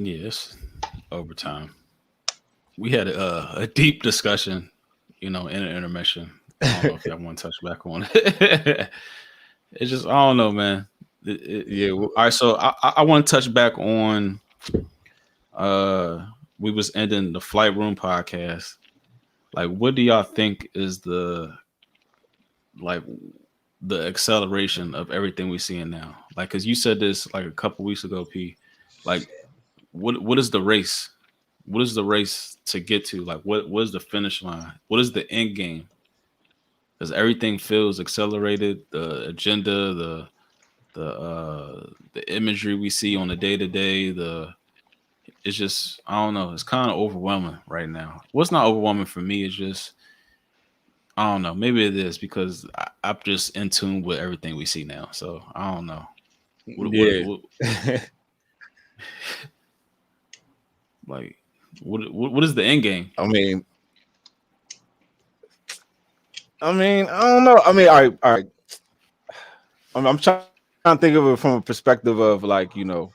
Yes, overtime. We had a deep discussion, in an intermission. I don't know if y'all want to touch back on it. It's just I don't know, man. Yeah, All right, so I want to touch back on. Uh, we was ending the flight room podcast. Like, what do y'all think is like the acceleration of everything we seeing now? Like, cause you said this like a couple weeks ago, P. Like, what is the race? What is the race to get to? Like, what is the finish line? What is the end game? Because everything feels accelerated. The agenda, the imagery we see on the day to day, it's just I don't know. It's kind of overwhelming right now. What's not overwhelming for me is just I don't know. Maybe it is because I'm just in tune with everything we see now. So I don't know. yeah. What like what is the end game? I mean, I don't know. I mean, all right. I'm trying to think of it from a perspective of like, all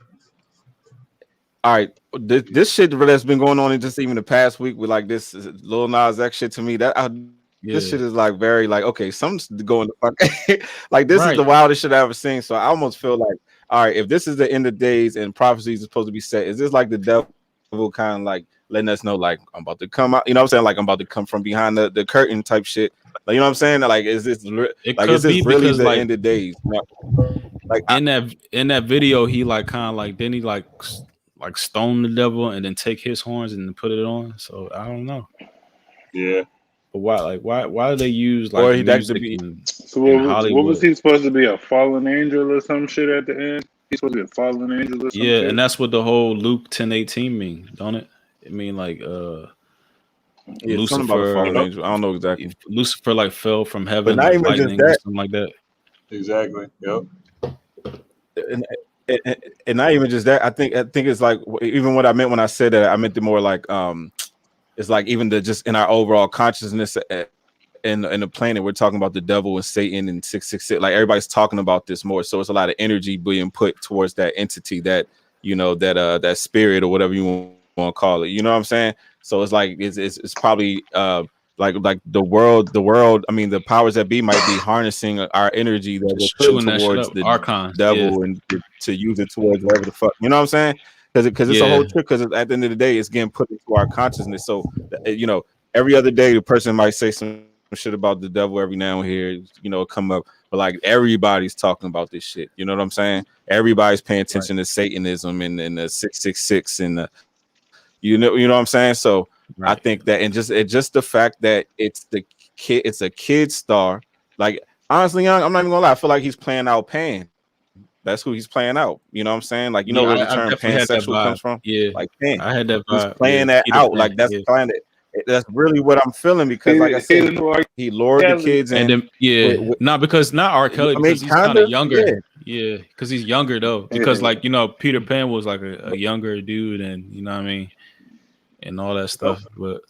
right, this shit that's been going on in just even the past week with like this Lil Nas X shit to me this Yeah. shit is like very like okay, something's going to fuck. Like this is the Right. wildest shit I ever seen. So I almost feel like, all right, if this is the end of days and prophecies are supposed to be set, is this like the devil kind of like letting us know like I'm about to come out? You know what I'm saying? Like I'm about to come from behind the curtain type shit. Like you know what I'm saying? Like It like is could this be really because the like end of days? Like in that video he like kind of like then he like stone the devil and then take his horns and put it on. So I don't know. Yeah. But why do they use or like he that could music be So in what was Hollywood? he supposed to be, a fallen angel or some shit at the end? He's supposed to be a fallen angel or some Yeah, and shit. that's what the whole Luke 10:18 mean, don't it? It mean like yeah, something about a fallen Yep. angel. I don't know exactly, Lucifer like fell from but heaven not like even just lightning or that. something like that. Exactly. Yep. and, and not even just that. I think it's like even what I meant when I said that. I meant the more like it's like even the just in our overall consciousness in the planet, we're talking about the devil and Satan and 666. Like everybody's talking about this more, so it's a lot of energy being put towards that entity, that that spirit or whatever you want to call it. You know what I'm saying? So it's like it's probably like the world. I mean, the powers that be might be harnessing our energy that we're Just putting shooting that shit towards up. the Archons, yeah. devil and to use it towards whatever the fuck. You know what I'm saying? Because it's a Yeah. whole trick. Because at the end of the day, it's getting put into our consciousness. So every other day, the person might say some shit about the devil every now and here. Come up, but like everybody's talking about this shit. You know what I'm saying? Everybody's paying Right. attention to Satanism and the 666 and the you know what I'm saying? So I Right. think that and just the fact that it's a kid star. Like honestly, young, I'm not even gonna lie. I feel like he's playing out Pan. That's who he's playing out. You know what I'm saying? Like Yeah, where the I term definitely had that pansexual vibe. comes from? Yeah. Like Pan. I had that He's vibe. Yeah. playing that Peter out. Pan. Like that's Yeah. kind of that's really what I'm feeling because, like I He said, he lured the kids And in. then yeah, not because not R. Kelly I mean, because he's kind kind of of, yeah, younger. Yeah, because he's younger though. Because Yeah. like Peter Pan was like a younger dude, and you know what I mean, and all that Oh, stuff. But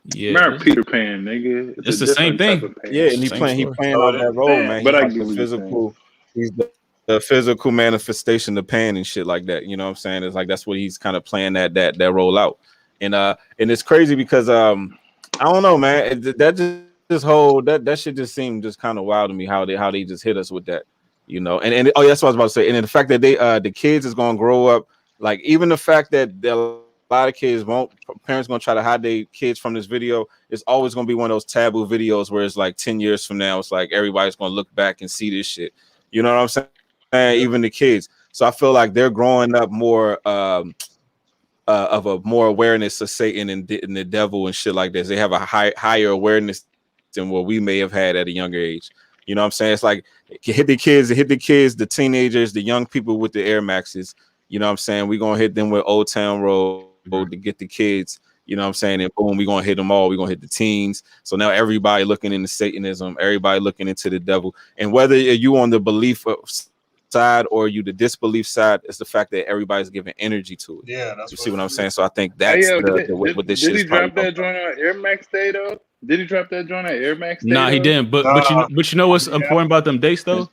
yeah, remember Peter Pan, nigga? It's a it's the same different type thing. of yeah, pan. It's and the same he story. playing Oh, out it that is a role, pan, man. but He's I like get the what you're saying. physical. He's the physical manifestation of Pan and shit like that. You know what I'm saying? It's like that's what he's kind of playing that role out, and it's crazy because I don't know, man. That just whole that shit just seemed just kind of wild to me how they just hit us with that, and oh, yeah, that's what I was about to say. And then the fact that the kids is gonna grow up, like even the fact that a lot of kids won't parents gonna try to hide their kids from this video. It's always gonna be one of those taboo videos where it's like 10 years from now, it's like everybody's gonna look back and see this shit. You know what I'm saying? Yep. Even the kids. So I feel like they're growing up more of a more awareness of Satan and the devil and shit like this. They have a higher awareness than what we may have had at a younger age. You know what I'm saying? It's like hit the kids, the teenagers, the young people with the Air Maxes. You know what I'm saying? We're gonna hit them with Old Town Road to Right. get the kids. You know what I'm saying? And boom, we're gonna hit them all. We're gonna hit the teens. So now everybody looking into Satanism, everybody looking into the devil. And whether you on the belief side or you the disbelief side, it's the fact that everybody's giving energy to it. Yeah, that's You what see what I'm it is. saying? So I think Hey, that's yo, what this did shit he is probably drop about. that joint on Air Max Day though? Did he drop that joint on Air Max Day Nah, he though? didn't. But you know what's important about them dates though?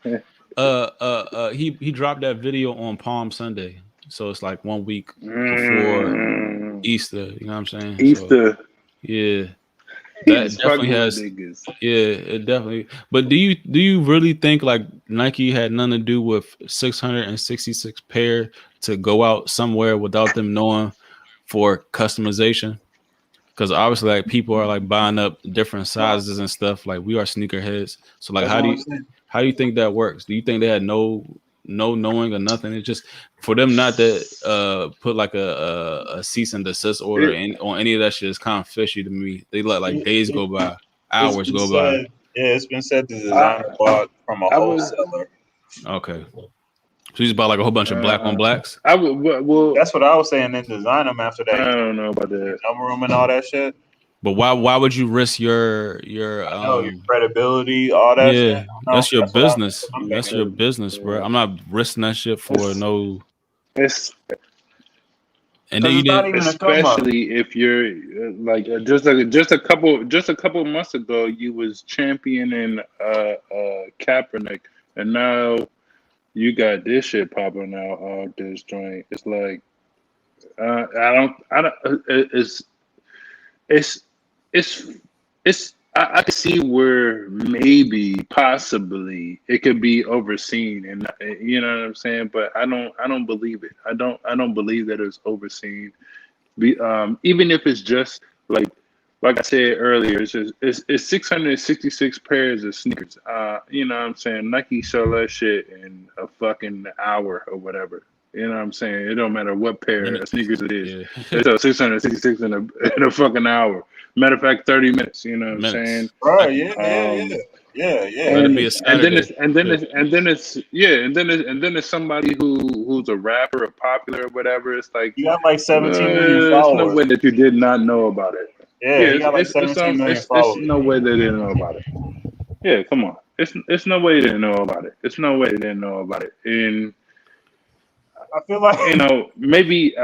He dropped that video on Palm Sunday. so it's like 1 week before Mm, Easter. You know what I'm saying? So Easter. yeah, that He's definitely fucking with has. niggas. Yeah, it definitely. But do you really think like Nike had nothing to do with 666 pair to go out somewhere without them knowing for customization? Because obviously, like people are like buying up different sizes and stuff. Like we are sneakerheads, so like That's what I'm saying. how do you think that works? Do you think they had no knowing or nothing? It's just for them not to put like a cease and desist order It, on any of that shit is kind of fishy to me. They let like It, days it, go by, it's hours been go by. said. Yeah, it's been said the I, designer bought from a I was, wholesaler. Okay, so he's bought like a whole bunch of black on blacks. I would, well, That's what I was saying. Then design them after I that. You don't know about know, that. number them and all that shit. But why would you risk your I know your credibility, all that shit. yeah, No, that's your that's what business. I'm That's thinking. your business, bro. Yeah. I'm not risking that shit for It's, no. it's And then Because you it's not didn't. even a come up. especially if you're just a couple months ago, you was championing Kaepernick, and now you got this shit popping out of this joint. It's like I don't. It's it's it's I can see where maybe possibly it could be overseen, and you know what I'm saying, but I don't believe it. I don't believe that it's overseen. Even if it's just like I said earlier, it's 666 pairs of sneakers. You know what I'm saying? Nike sell that shit in a fucking hour or whatever. You know what I'm saying? It don't matter what pair Then of sneakers it is. yeah, They sell 666 in a fucking hour. Matter of fact, 30 minutes. You know what I'm saying? minutes. Bro, I, let it yeah. be a And then Saturday. it's and then Shit. it's yeah, and then it's somebody who's a rapper or popular or whatever. It's like You got like 17 million it's no followers. way that you did not know about it. Yeah, Yeah, he got like 17 million it's followers. no way they didn't know about it. Yeah, come on. It's no way they didn't know about it. It's no way they didn't know about it. And I feel like maybe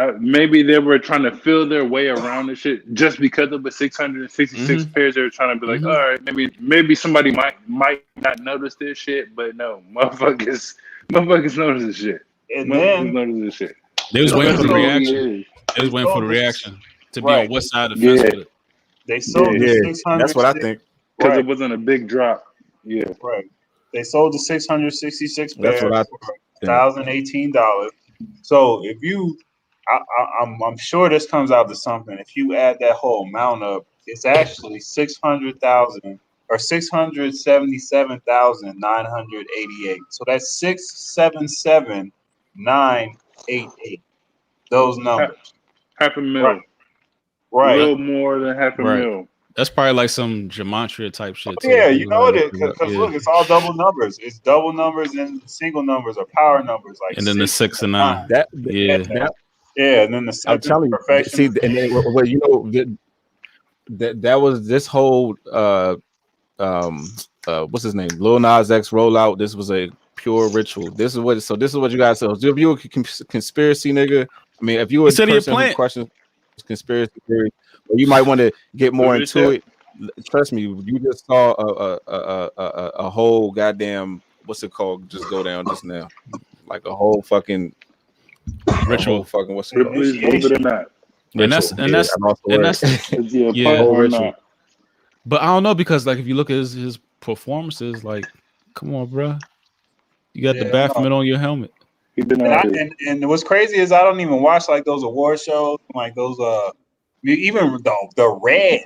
they were trying to feel their way around the shit just because of the 666 Mm-hmm. pairs. They were trying to be like, all Mm-hmm. right, maybe somebody might not notice this shit, but no, motherfuckers notice this shit. and Motherfuckers then notice this shit. They was waiting for the Totally reaction. is. They they was waiting for the sold this reaction to be on right. what side of the fence Yeah, with it. They sold yeah, the Yeah, that's 600 what I think. because right, it wasn't a big drop. Yeah. right. They sold the 666 That's what pairs I for think. $1,018. So if you, I'm sure this comes out to something. If you add that whole amount up, it's actually 600,000 or 677,988. So that's 677,988. Those half, numbers. half a Right, mil, a right. That little more than half a right. mil. That's probably like some gematria type shit too. Yeah, If you you know it is look it up. because Yeah, look, it's all double numbers. It's double numbers and single numbers or power numbers like and then the 6 6 and and 9. 9. That Yeah, Yeah, that yeah, and then the I'm seven telling you. perfection. See, and then well, you know that was this whole what's his name, Lil Nas X rollout. This was a pure ritual. This is what you guys. So if you a conspiracy nigga, I mean, if you he a said he a person who plant. questions conspiracy theory, or you might want to get What more did it into say? it. Trust me, you just saw a whole goddamn what's it called? Just go down just now, like a whole Ritual. fucking what's it called? Please believe it or Initiation. not. And Ritual. Yeah, I lost the word. Is he a A yeah. punk whole or ritual. not? But I don't know because like if you look at his performances, like, come on, bro, you got the Yeah, no. Baphomet on your helmet. He been And out I here. and what's crazy is I don't even watch like those award shows, like those even the red,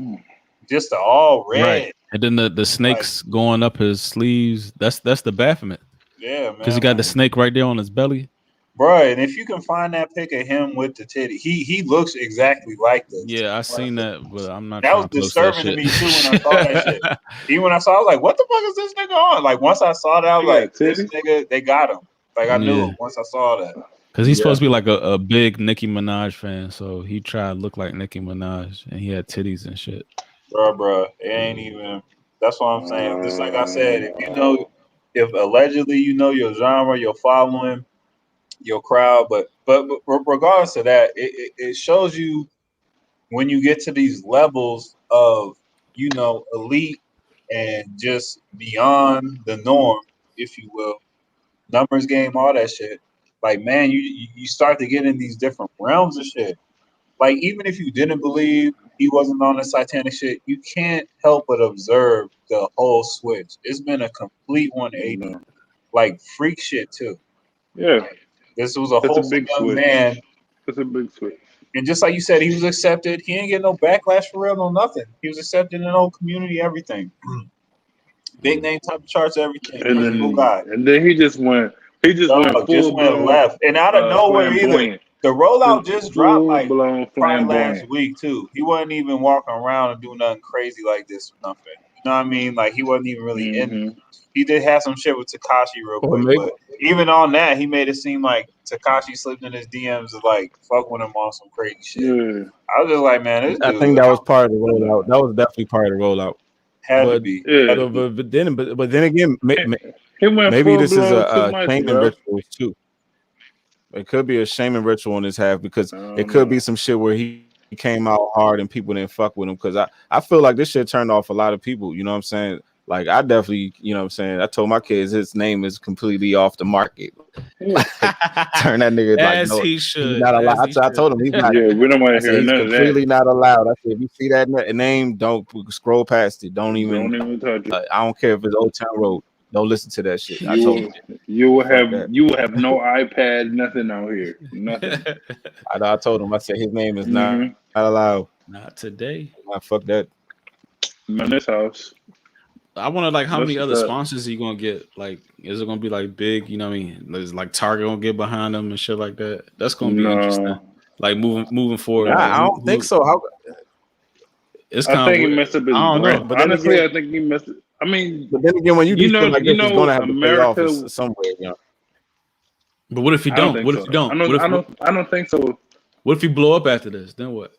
just the all Right. red. And then the Like, snakes going up his sleeves. That's the Baphomet yeah, because he man. got the snake right there on his belly. Bro, and if you can find that pic of him with the titty, he looks exactly like this. Yeah, I seen that, but I'm not That was trying to post that disturbing to shit. me too when I saw that shit. Even when I saw, I was like, "What the fuck is this nigga on?" Like once I saw that, I was He got like, "This titties. nigga, they got him." Like I Yeah, knew once I saw that. because he's Yeah. supposed to be like a big Nicki Minaj fan, so he tried to look like Nicki Minaj, and he had titties and shit. Bro, it ain't even. That's what I'm saying. Just like I said, if allegedly you know your genre, your following, your crowd, but regardless of that, it shows you when you get to these levels of elite and just beyond the norm, if you will, numbers game, all that shit. like, man, you start to get in these different realms of shit. Like, even if you didn't believe he wasn't on the satanic shit, you can't help but observe the whole switch. It's been a complete 180, like freak shit too. Yeah, This was a it's a wholesome big young switch. man, It's a big switch. and just like you said, he was accepted. He didn't get no backlash for real, no nothing. He was accepted in the whole community, everything. Big name, top charts, everything. Cool guy. And then he just went Dog just full went blown left, and out of nowhere either. flamboyant. The rollout just dropped Full like blown probably last flamboyant. week too. He wasn't even walking around and doing nothing crazy like this or nothing. You know what I mean? Like he wasn't even really in. Mm-hmm. He did have some shit with Takashi real Or quick, maybe but even on that, he made it seem like Takashi slipped in his DMs to like fuck with him on some crazy shit. Yeah. I was just like, man, this I dude think that was part of the rollout. That was definitely part of the rollout. had to But be. Yeah. but then again, He went maybe full this is blown too a much, shaming bro. ritual too. It could be a shaming ritual on his half because I it don't could know. be some shit where he came out hard and people didn't fuck with him. Because I feel like this shit turned off a lot of people. You know what I'm saying? Like I definitely, you know what I'm saying? I told my kids his name is completely off the market. Yeah. Turn that nigga like As no, he he's should. not allowed. As he I told him he's not. Yeah, we don't want I to said hear he's none of that. completely not allowed. I said if you see that name, don't scroll past it. Don't Don't even. even touch it. I don't care if it's Old Town Road. Don't listen to that shit. I told him. You will Fuck have that. no iPad, nothing out here. Nothing. I told him. I said his name is not Mm-hmm. allowed. Not today. Nah, fuck that. In this house. I wonder like how That's many what's other up. sponsors he gonna get. Like, is it gonna be like big? You know what I mean? Is like Target gonna get behind him and shit like that? That's gonna be interesting. No. Like moving forward. No. Like, I don't think so. How? It's I kind think of he weird. messed up his I don't brand. know. But then Honestly, again, I think he messed. I mean, but then again, when you do shit like this, it's gonna have to pay off America. somewhere. You know. But what if he I don't don't? think What so. if he don't? I don't think so. What if he blow up after this? Then what?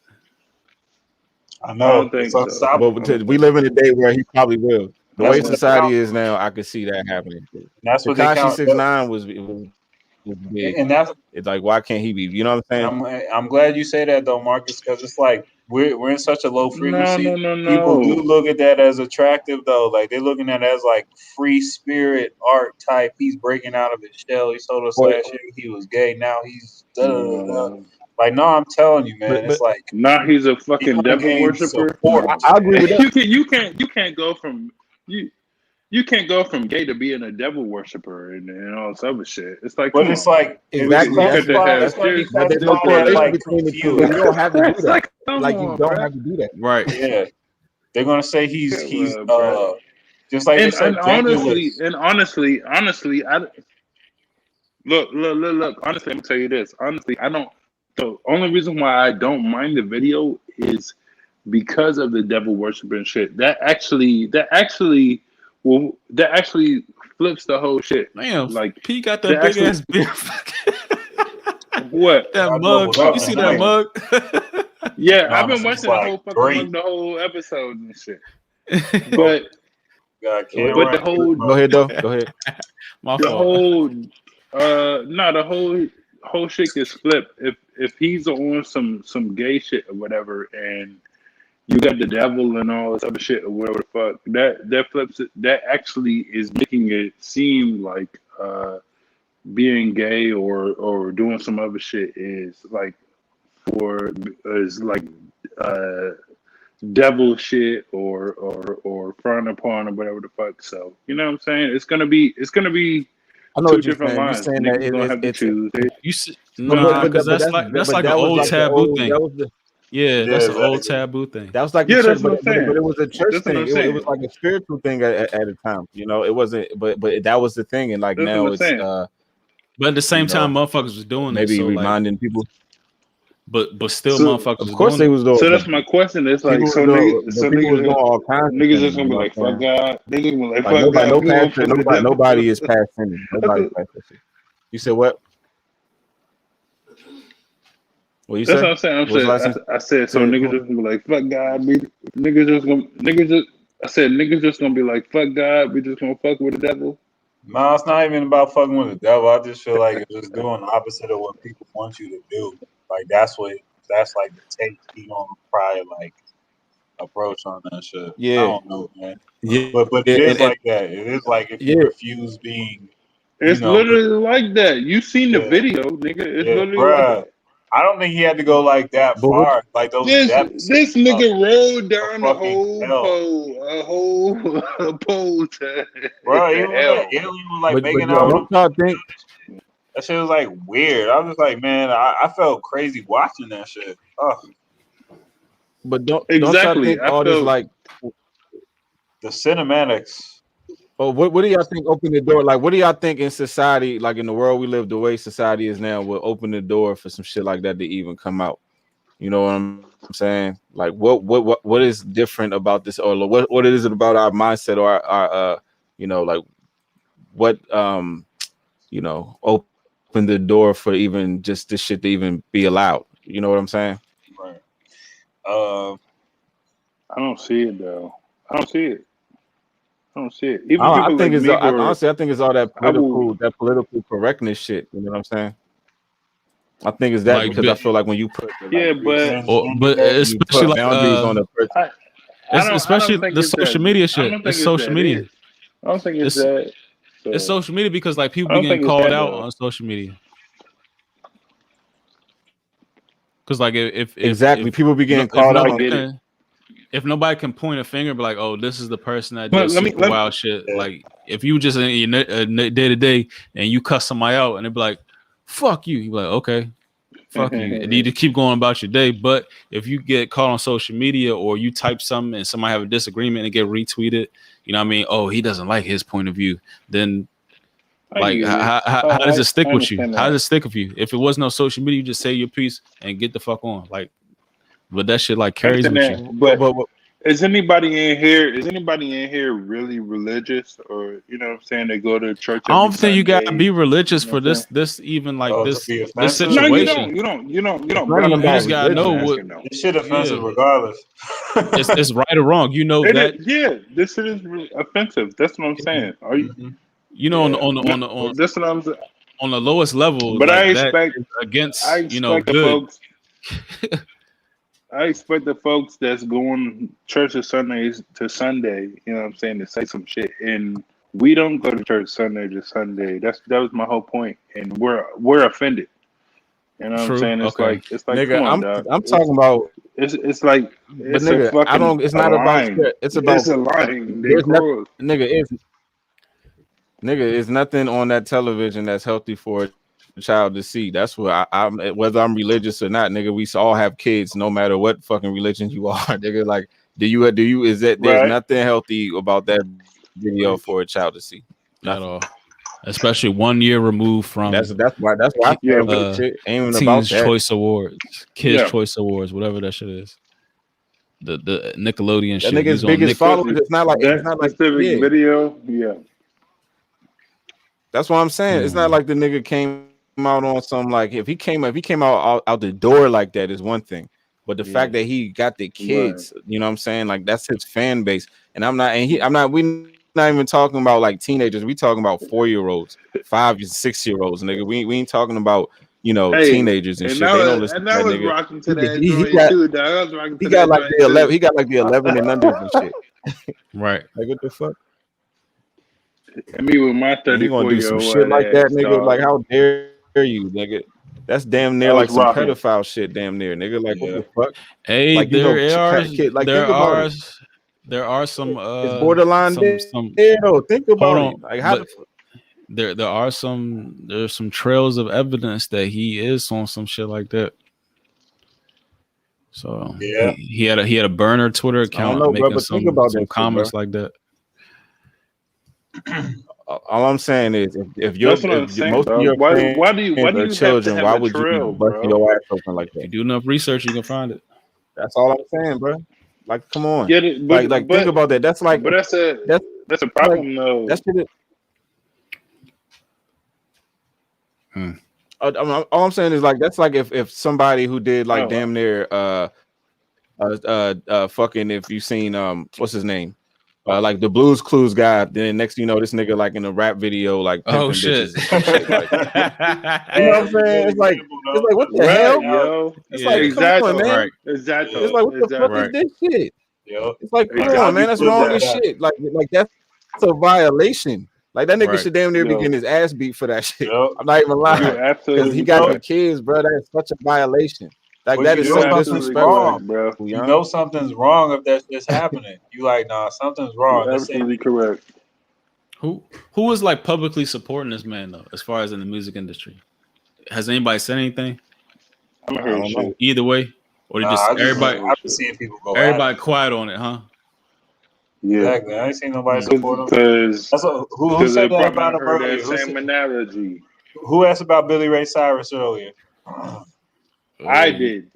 I I know. don't think It's so. unstoppable. But we live in a day where he probably will. The That's way what they society count. is now, I could see that happening. That's what they Tekashi count. 6ix9ine was big. And that's It's like, why can't he be? You know what I'm saying? I'm glad you say that though, Marcus, because it's like we're in such a low frequency. No. People do look at that as attractive though. Like they're looking at it as like free spirit art type. He's breaking out of his shell. He told us Or- last year he was gay. Now he's No. like no, I'm telling you, man. But It's like Now he's a he fucking gonna devil gain worshiper. support. I agree with that. You can't go from you can't go from gay to being a devil worshiper and all this other shit. It's like, But come it's on, like Exactly. You got to have it's gonna be serious- But there's no classified as correlation like between the two. confused. You don't have to do It's that. like, come Like on, you don't bro. have to do that. Right. Yeah, they're gonna say he's bro. just like they said. And honestly, I look. Honestly, I'm gonna tell you this. Honestly, I don't. The only reason why I don't mind the video is because of the devil worshiping shit. That actually flips the whole shit. Damn, Like P got that that big actually- ass beard. what? That I mug. doubled up You see and that like- mug? Yeah, No, I've been this watching is the like whole fucking great. mug, the whole episode and shit. But But but the whole Go ahead though. Go ahead. My the fault. whole the whole shit gets flipped if he's on some gay shit or whatever, and you got the devil and all this other shit or whatever the fuck, that flips it. That actually is making it seem like being gay or doing some other shit is like devil shit or frowned upon or whatever the fuck. So you know what I'm saying? It's gonna be I know two what you're different saying. You're lines. saying Niggas that gonna have to it's choose. You see, but nah, because that's like an that was old like the taboo old- thing. That was the Yeah, that's an old exactly. taboo thing. That was like Yeah, the church, that's what I'm but saying. it was a church That's what thing. I'm It was saying. like a spiritual thing at a time. You know, it wasn't. But that was the thing, and like That's now what I'm it's saying. But at the same you know, time, motherfuckers was doing it. maybe So like, reminding people. but still, So- motherfuckers Of was course, doing they it. was doing. So that's my question. It's like People so was doing, niggas, so people was doing niggas, all kinds of niggas things. just gonna be You know like what I'm fuck saying? God. Niggas gonna be like Like fuck nobody, God. no We gonna pastor, fuck the devil. nobody is past sinning. Nobody is past that shit. You said what? What you That's say? what I'm saying. What was the last thing? I said so Say it, niggas just gonna be like fuck God. Niggas just gonna be like fuck God. We just gonna fuck with the devil. No, it's not even about fucking with the devil. I just feel like it's just doing the opposite of what people want you to do. Like that's like the take he gonna probably like approach on that shit. Yeah. I don't know, man. Yeah, But it is like that. It is like if you Yeah. refuse being It's know, literally like that. You seen the yeah, video, nigga. It's yeah, literally like bruh. that. I don't think he had to go like that But what, far, like those This depths this of, nigga rolled of down the fucking whole hell, pole, a whole pole to, bro. to Even when that hell. alien was like but making yo, out with him, don't y'all think? that shit was like weird. I was just like, man, I felt crazy watching that shit. Oh, But don't y'all Exactly. think I all this felt like? the cinematics. Oh, what do y'all think open the door? Like, what do y'all think in society, like in the world we live, the way society is now, will open the door for some shit like that to even come out? You know what I'm saying? Like, what is different about this, or what is it about our mindset, or our you know, like what open the door for even just this shit to even be allowed? You know what I'm saying? Right. I don't see it though. I don't see it. I don't see it. Even I people think like it's me who are honestly, I think it's all I will that political correctness shit. You know what I'm saying? I think it's that Like, because I feel like when you put yeah, but but you especially put like boundaries on the person. I I especially don't think the it's social that media I shit. don't It's think it's social that media. it. I don't think it's It's that. it's So social media because like people I be don't getting think it's called that out though. on social media. Because like Exactly, people be getting if called out I on. get it. nobody can point a finger and be like, oh, this is the person that But does super let me wild shit. Yeah. Like if you just in your day to day and you cuss somebody out and they be like, fuck you, you be like, okay, fuck you, and you just keep going about your day. But if you get caught on social media or you type something and somebody have a disagreement and get retweeted, you know what I mean? Oh, he doesn't like his point of view. Then I like get it. how does it stick I with you? understand How that. does it stick with you? If it was no social media, you just say your piece and get the fuck on. Like, but that shit like I carries understand with you. that. But But is anybody in here? Is anybody in here really religious, or you know what I'm saying? They go to church I every don't think you gotta Sunday. be religious You know for what I'm saying? this even like To be this offensive, No, you situation. don't. You don't. You don't. You it's don't, not even brother. You about just gotta I'm know religion. what. asking though. this shit offensive Yeah, regardless. it's right or wrong. You know It that is. Yeah, this shit is really offensive. That's what I'm saying. Are you? Mhm. you know Yeah. That's what I'm saying. on the lowest level But I like that expect. is I against expect the good. folks. I expect the folks that's going church to Sundays to Sunday, you know what I'm saying, to say some shit. And we don't go to church Sunday to Sunday. That was my whole point. And we're offended. You know what I'm True. saying? Okay. It's like Nigga, come on, dog. I'm talking about, It's like but it's a nigga, I fucking don't. It's a not about line. spirit. It's about It's a line they there's nothing, cross. nigga. It's nothing on that television that's healthy for a child to see. That's what I'm. Whether I'm religious or not, nigga. We all have kids, no matter what fucking religion you are, nigga. Like, do you? Is that there's Right. nothing healthy about that video for a child to see? At Nothing. all. Especially 1 year removed And from that's why I Yeah, said but this shit ain't even about Teens that. Choice Awards, Kids yeah. Choice Awards, whatever that shit is. The Nickelodeon That shit. nigga's He's on biggest Nick. followers. Especially It's that not like specific yeah. video, yeah. That's what I'm saying. It's not like the nigga came out on some like if he came out the door like that is one thing. But the Yeah. fact that he got the Right. kids, you know what I'm saying? Like that's his fan base. And we not even talking about like teenagers. We talking about 4-year-olds, 5 and 6-year-olds, nigga. We ain't talking about, Hey, teenagers and shit. They don't listen to I that was nigga. rocking to that He joint got too, dog. I was rocking he to got that like joint the 11 too. he got like the 11 and unders and shit. Right. Like what the fuck? And me with my And you gonna do some 34-year-old shit like that, ass, nigga? Like dog. how dare you, nigga? That's damn I near was like some rocking. pedophile shit, damn near, nigga. Like what Yeah. the fuck? Hey, Like kid. Like think about it. there are some It's borderline some there though. Think hold about on, it. Like how the but there's some trails of evidence that he is on some shit like that. So Yeah. he had a burner Twitter I don't account know, bro. making But think about some that shit, bro. comments like that. All I'm saying is, if That's what I'm saying, most of dog. your friends Why do are you have to children, have why a would you be trail, busting bro? your ass open like If you that? do enough research, you can find it. That's all I'm saying, bro. Like, come on. Get it, Like think about that. That's like but that's that's a like problem though. that shit. Hmm. All I'm saying is like that's like if somebody who did like Oh, damn near fucking if you seen what's his name like the Blues Clues guy, then next thing you know this nigga like in a rap video like Oh pimping shit. bitches and some shit like you know Hey, what I'm that's a saying? good It's like example, though. what the right, hell? yo. It's like Yeah. come on, Exacto. man. Right. It's Exacto. like what the fuck is Exacto. Right. this shit? Yep. It's like come I gotta on, Exacto. be man. That's flipped wrong like as Exacto. that. shit. Like that's a violation. Like that nigga Right. should damn near be Yo. getting his ass beat for that shit. Yep. I'm not even lying. You're Right. Because absolutely he got the correct. kids, bro. That is such a violation. Like But that you is know You're so something's absolutely disrespectful. wrong. correct, bro. You Young. know something's wrong if that's just happening. You like, nah, something's wrong. You're This ain't absolutely correct. Who is like publicly supporting this man though, as far as in the music industry? Has anybody said anything I haven't I heard don't know. shit. either way, or they nah, just I just everybody I've been seeing people go at everybody it. quiet on it, huh? Yeah. Exactly. I ain't seen nobody Mm. support him. Because That's who they said that probably about not him heard earlier? that same analogy. Who asked about Billy Ray Cyrus earlier? I Oh. did.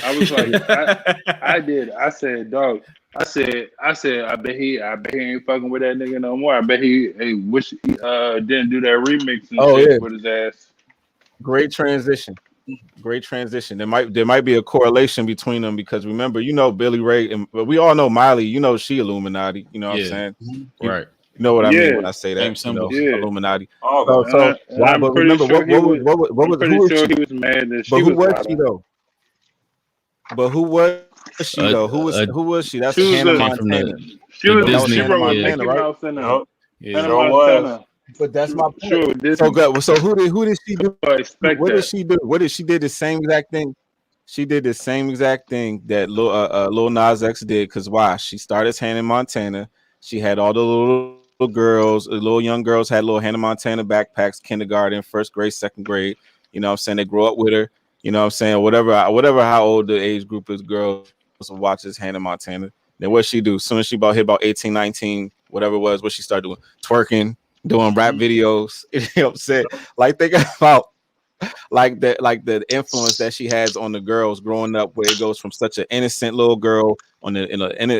I was like, I did. I said, dog. I said, I bet he ain't fucking with that nigga no more. I bet he wish he didn't do that remix and Oh shit yeah. with his ass. Great transition. Great transition. There might be a correlation between them because remember, you know, Billy Ray and we all know Miley, you know, she Illuminati, you know what I'm Yeah. saying? You Right. know what I mean when Yeah, I say Same that, you know, symbols. yeah. Illuminati. All So, of them. so And why? I'm But pretty remember, sure he was. I'm pretty who is sure she? he was mad that But she who was was out she of. though? But who was she though? Who was she? That's She was Hannah the. Came from Montana. She the was. That was She Disney. Hannah wrote with Yeah. Montana, Mickey right? Mouse in her. Yep. Yeah. Hannah Sure was. Montana. But that's my point. Sure, with So Disney. good. So who did she do? I expect What did that. she do? What did she did the same exact thing? She did the same exact thing that Lil Nas X did. Because why? She started as Hannah Montana. She had all the little girls, the little young girls had little Hannah Montana backpacks, kindergarten, first grade, second grade. You know what I'm saying? They grow up with her. You know what I'm saying? Whatever how old the age group is, girls watches Hannah Montana. Then what she do? As soon as she hit about 18, 19, whatever it was, what she started doing? Twerking, doing rap videos. You know what I'm saying? Like think about like the influence that she has on the girls growing up, where it goes from such an innocent little girl on the in a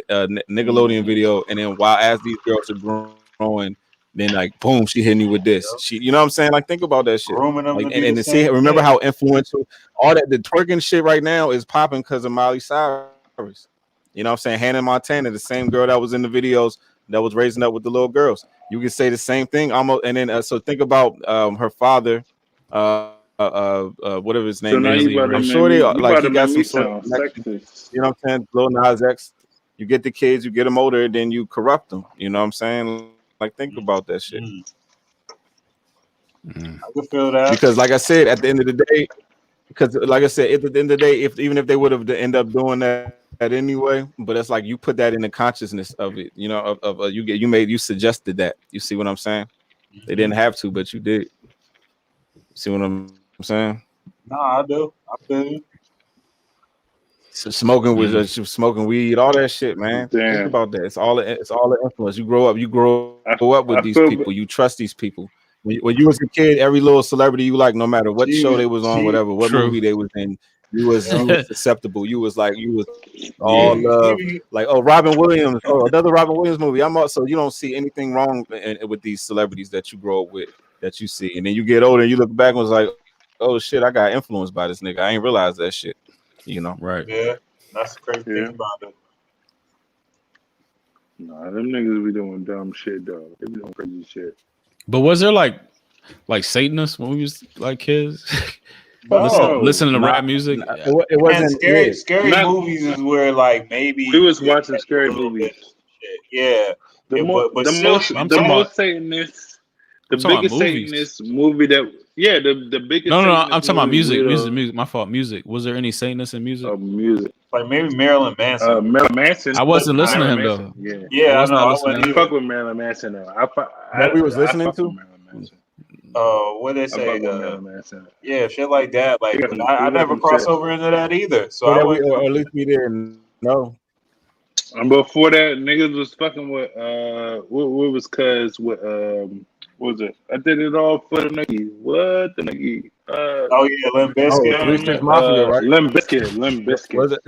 Nickelodeon video, and then while as these girls are growing, then like boom, she hitting you with this. She, you know what I'm saying? Like think about that shit. Grooming them Like to be and the to see, same remember thing. how influential all that the twerking shit right now is popping because of Miley Cyrus. You know what I'm saying? Hannah Montana, the same girl that was in the videos that was raising up with the little girls. You can say the same thing almost, and then so think about her father. Whatever his So name now is. Billy I'm Ray. sure they are, you like about he to make got some me sort of sound connection. sexist. You know what I'm saying? Lil Nas X. You get the kids, you get them older, then you corrupt them. You know what I'm saying? Like think about that shit. Mm. I can feel that. Because like I said, at the end of the day, because like I said, at the end of the day, if even if they would have end up doing that anyway, but it's like you put that in the consciousness of it. You know, of you suggested that. You see what I'm saying? They didn't have to, but you did. See what I'm saying? Nah, I do. I feel you. So smoking with smoking weed, all that shit, man. Think Damn. about that. It's all the influence. You grow up with I these feel. people. You trust these people. When you was a kid, every little celebrity you like, no matter what show they was on, whatever, what True. movie they was in, you was susceptible. You was all Yeah. love. Like, oh, Robin Williams, oh, another Robin Williams movie. I'm also, you don't see anything wrong with these celebrities that you grow up with, that you see, and then you get older and you look back and was like, oh shit, I got influenced by this nigga. I ain't realized that shit. You know. Right. Yeah, that's the crazy Yeah. thing about it. Nah, them niggas be doing dumb shit, though. They be doing crazy shit. But was there like Satanists when we was like kids? No. Listening to Nah, rap music? it And wasn't. scary Not- movies is where like maybe We was you get watching a scary little movies. bit of shit. Yeah, The yeah, more, but the still, most, I'm the talking most about- Satanist, the I'm talking about biggest movies. Satanist movie that, yeah, the biggest. No. Satanist I'm talking about movie music. My fault. Music. Was there any Satanists in music? music. like maybe Marilyn Manson. Marilyn Manson. I wasn't listening to Marilyn him Manson, though. yeah. Yeah, I was I know. not I listening wasn't to I him. fuck with Marilyn Manson though. That we was listening fuck to? with Marilyn Manson. What they I say? fuck with Marilyn Manson. Yeah, shit like that. Like, We got but some- I we got never some crossed shit. over into that either. So Or I that would. or at least we didn't know. And before that, niggas was fucking with what was cuz with what was it? I did it all for the nigga. What the nigga? Oh yeah, Limp Oh, Bizkit. 3-6 Mafia, right? Limp Bizkit. Was it?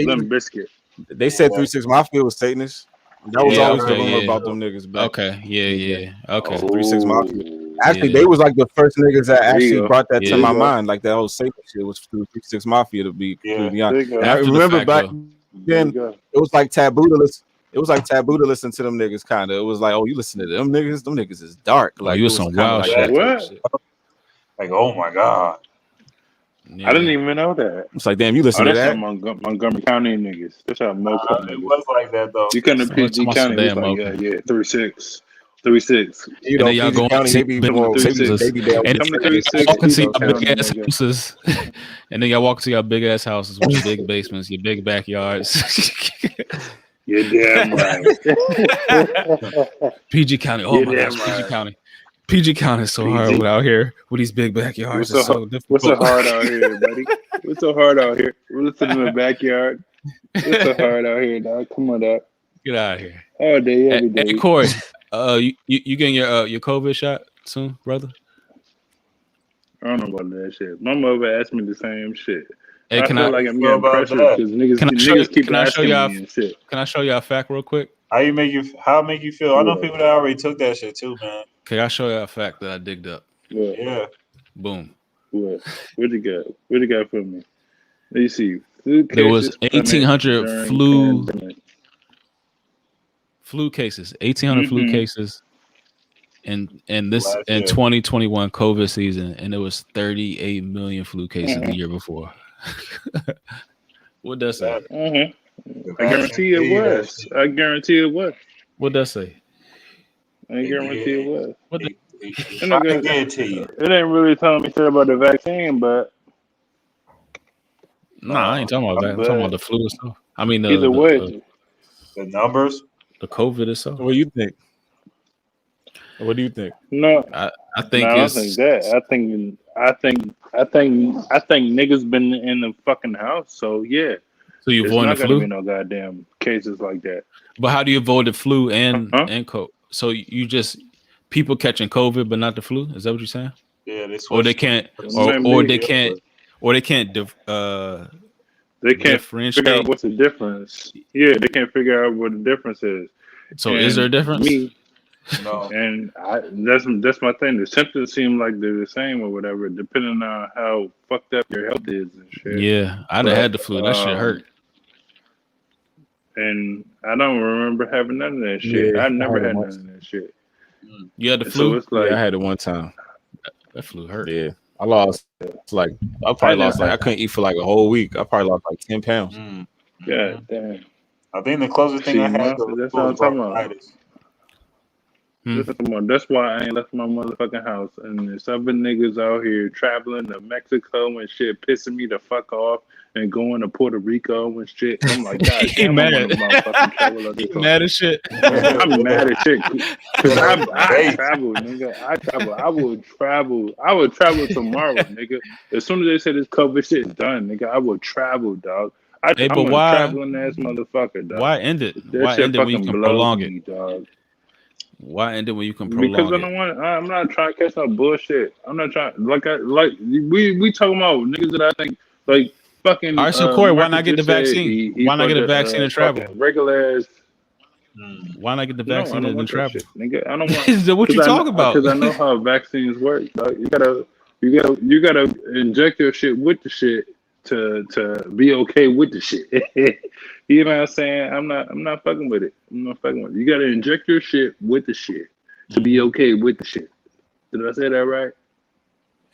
Limp Bizkit. They said 3-6 Mafia was Satanist. That was Yeah. always the Okay. rumor Yeah. about them niggas back. Okay. Yeah. in the day. Okay. 3-6 Mafia. Oh, Actually, Yeah. they was like the first niggas that there you actually go. brought that to Yeah. my There you go. mind. Like that whole Satan shit was through 3-6 Mafia, to be completely There honest. you go. And I After the remember fact, back though. There you then go. it was like taboo to listen. It was like taboo to listen to them niggas, kind of. It was like, oh, you listen to them niggas? Them niggas is dark. Oh, Like you it was was some kind of wild like shit. that type of What? shit. Like, oh my god. Yeah. I didn't even know that. It's like, damn, you Oh, listen to that's that? some Montgomery County niggas. That's how Moco It niggas. was like that though. You come to So much PG about County, it was damn like, Moco. yeah, 3-6. 3-6. You And know, then y'all PG go County, see they be big more, they be houses. down with And Come to the then y'all 3-6, walk into Chico your big County, ass nigga. houses. And then y'all walk to your big ass houses with your big basements, your big backyards. You're damn right. PG County. Oh You're my damn gosh, PG right. County. PG County is so hard PG. out here with these big backyards. It's so What's so difficult. hard out here, buddy? What's so hard out here? We're sitting in the backyard. What's so hard out here, dog? Come on, dog. Get out of here. All day, every Hey, day. Corey, you getting your COVID shot soon, brother? I don't know about that shit. My mother asked me the same shit. Hey, I can feel I like I'm What getting about pressured that? because niggas, can I show niggas keep can I show asking y'all me and shit. can I show y'all a fact real quick? How it make you feel? I know What? people that already took that shit too, man. Can I show y'all a fact that I digged up? What? Yeah. Boom. What? What you got? What you got for me? Let me see. Flu There was cases plummet 1,800 during pandemic. flu cases. 1,800 flu Mhm. cases in Last year. 2021 COVID season, and there was 38 million flu cases the year before. What that say? Mhm. The I guarantee it vaccine did that was. shit. I guarantee it was. What that say? I guarantee it was. What the, And I nigga, can guarantee you. it ain't really telling me shit about the vaccine, but nah, I ain't talking about that. I'm talking about the flu itself. I mean either way, The numbers. the COVID itself. What do you think? What do you think? no, I no, think I don't it's think that. I think niggas been in the fucking house, so yeah, so you it's avoiding not the gonna be flu. no goddamn cases like that. But how do you avoid the flu and Huh? COVID? So you just people catching COVID, but not the flu. Is that what you're saying? Yeah, they Or they switched. can't, Man, or they, they can't, or they can't they can't figure out differentiate. what's the difference. Yeah, they can't figure out what the difference is. So is there a And difference? me, No. and that's my thing. The symptoms seem like they're the same or whatever, depending on how fucked up your health is and shit. Yeah, I'd have had the flu. That shit hurt. And I don't remember having none of that shit. Yeah, I I never had it had none once. of that shit. You had the And so flu. it's like, Yeah, I had it one time. That flu hurt. Yeah, I lost like I probably lost like I couldn't eat for like a whole week. I probably lost like 10 pounds. God damn. I think the closest thing See, I had to that's what was I'm talking about. bronchitis. That's why I ain't left my motherfucking house. And there's other niggas out here traveling to Mexico and shit, pissing me the fuck off and going to Puerto Rico and shit. I'm like, God He damn, I mad. want to motherfucking travel like He this. mad as shit. I'm mad as shit. Cause I Hey. travel, nigga. I travel. I would travel. I would travel tomorrow, nigga. As soon as they say this COVID shit is done, nigga, I would travel, dog. Hey, but I'm a why? traveling ass motherfucker, dog. Why end it? That Why shit end it when you fucking can blows prolong me, it? dog. Why end it when you can Because prolong I it? don't want. I'm not trying to catch no bullshit. I'm not trying. We talking about niggas that I think like fucking. All right, so Corey, why Marcus not get the just said vaccine? he Why not for get the the vaccine and travel? fucking regular ass. Why not get the No, I vaccine don't and then want that travel? shit, nigga. I don't want. Is that what you talking about? Because I know how vaccines work. Dog. You gotta inject your shit with the shit to be okay with the shit. You know what I'm saying? I'm not fucking with it. I'm not fucking with it. You gotta inject your shit with the shit to be okay with the shit. Did I say that right?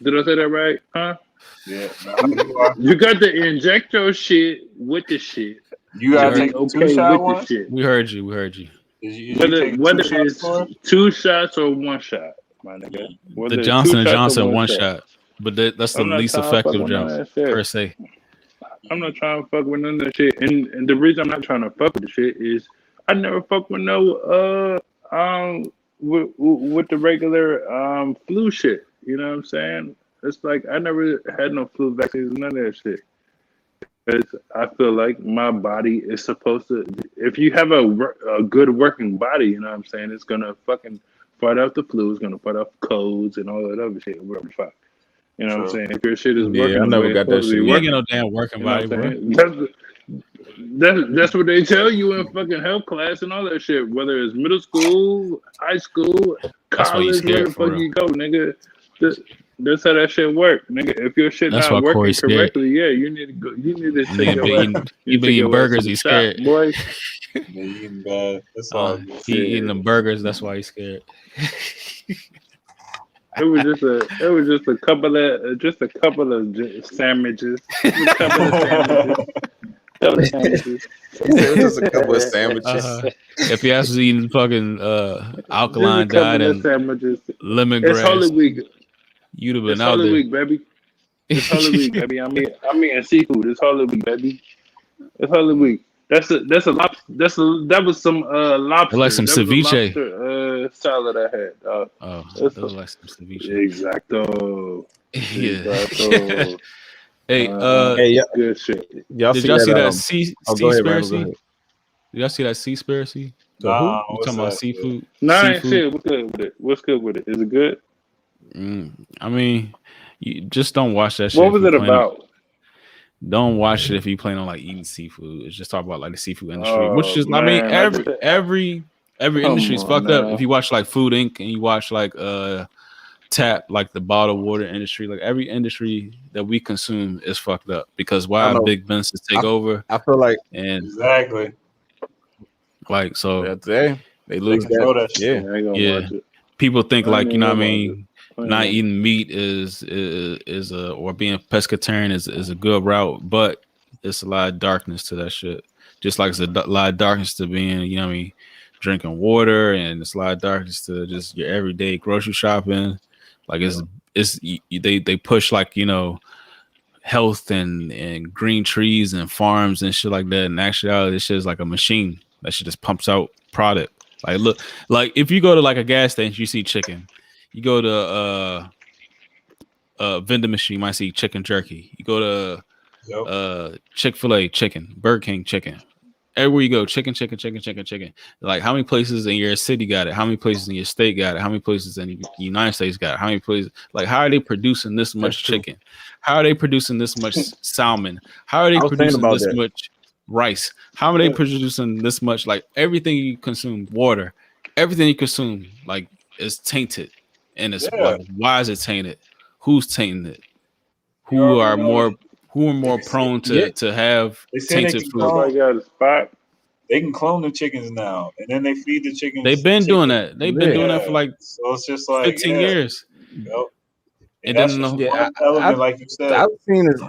Did I say that right? Huh? Yeah. You are. You got to inject your shit with the shit You to gotta be take the okay 2-shot with one? the shit. We heard you. We heard you. Did you take Whether 2 shots it's for it? 2 shots or 1 shot, my nigga. The Whether it's 2 Johnson and shots or Johnson 1 one shot. shot, but that's the I'm not least trying to fuck effective with none of Johnson that shit. per se. I'm not trying to fuck with none of that shit. And the reason I'm not trying to fuck with the shit is I never fuck with no with the regular flu shit. You know what I'm saying? It's like I never had no flu vaccines, none of that shit. Because I feel like my body is supposed to. If you have a good working body, you know what I'm saying, it's gonna fucking fight off the flu. It's gonna fight off colds and all that other shit. Whatever the fuck. You know what I'm True. saying? If your shit is Yeah, working I the never way it's got that supposed to shit be You ain't either. get working, no damn working you know body, what I'm bro. saying? That's what they tell you in fucking health class and all that shit. Whether it's middle school, high school, That's why you college, where scared the for fuck real. you go, nigga. That's how that shit work, nigga. If your shit That's not why working Corey's scared. correctly, yeah, you need to go. You need to take Nigga your been ass. eating, You he need been to take eating your ass to burgers. the He's shop, scared. boy. They eating bad. That's all good. He eating the burgers. That's why he's scared. It was just a couple of sandwiches. Just a couple of sandwiches. Couple of sandwiches. He said it was just a couple of sandwiches. If he has eating fucking Just a alkaline diet couple of and sandwiches. It's lemongrass, Holy Week. you'd have It's been out Holy there. Week, baby. It's Holy Week, baby. I'm eating seafood. It's Holy Week, baby. It's Holy Week. That's a lobster. That was some lobster. Like some that was a ceviche. lobster salad I had. Oh, That's those like some ceviche. Exacto. Yeah. Exacto. Hey, Hey, Good shit. y'all did see y'all see that that? Go ahead, Randall. Go Seaspiracy? ahead. Did y'all see that Seaspiracy? The who? Nah, You what's talking about that? seafood? Nah, Seafood. shit. What's good with it? What's good with it? Is it good? I mean, you just don't watch that shit. What if was you it plan on- about? Don't watch it if you plan on like eating seafood. It's just talk about like the seafood industry, Oh, which is, I mean, man, every Come industry is on fucked up. now. If you watch like Food Inc. and you watch like tap, like the bottled water industry, like every industry that we consume is fucked up because I why know. big businesses take over I feel like and Exactly. like so they lose control that. that shit. Yeah. I ain't gonna yeah. watch it. People think I like, ain't you know what I gonna watch mean, it. not eating meat is a or being pescatarian is a good route, but it's a lot of darkness to that shit. Just like it's a lot of darkness to being, you know what I mean, drinking water, and it's a lot of darkness to just your everyday grocery shopping. Like they push like, you know, health and green trees and farms and shit like that. And actually, this shit is like a machine that shit just pumps out product. Like look, like if you go to like a gas station, you see chicken. You go to vending machine, you might see chicken jerky. You go to Chick-fil-A chicken, Burger King chicken. Everywhere you go, chicken. Like how many places in your city got it? How many places in your state got it? How many places in the United States got it? How many places? Like how are they producing this much chicken? How are they producing this much salmon? How are they I was thinking producing about this that. much rice? How are they producing this much? Like everything you consume, water, everything you consume, like is tainted. And it's like, why is it tainted? Who's tainting it? You Who already are know. more prone to have They say they tainted can food? clone. Everybody got a spot. They can clone the chickens now, and then they feed the chickens. They've been doing chicken. that. They've been doing that for like So it's just like 15 years. Yep. And that's then just the- one element, like you said. I've seen it.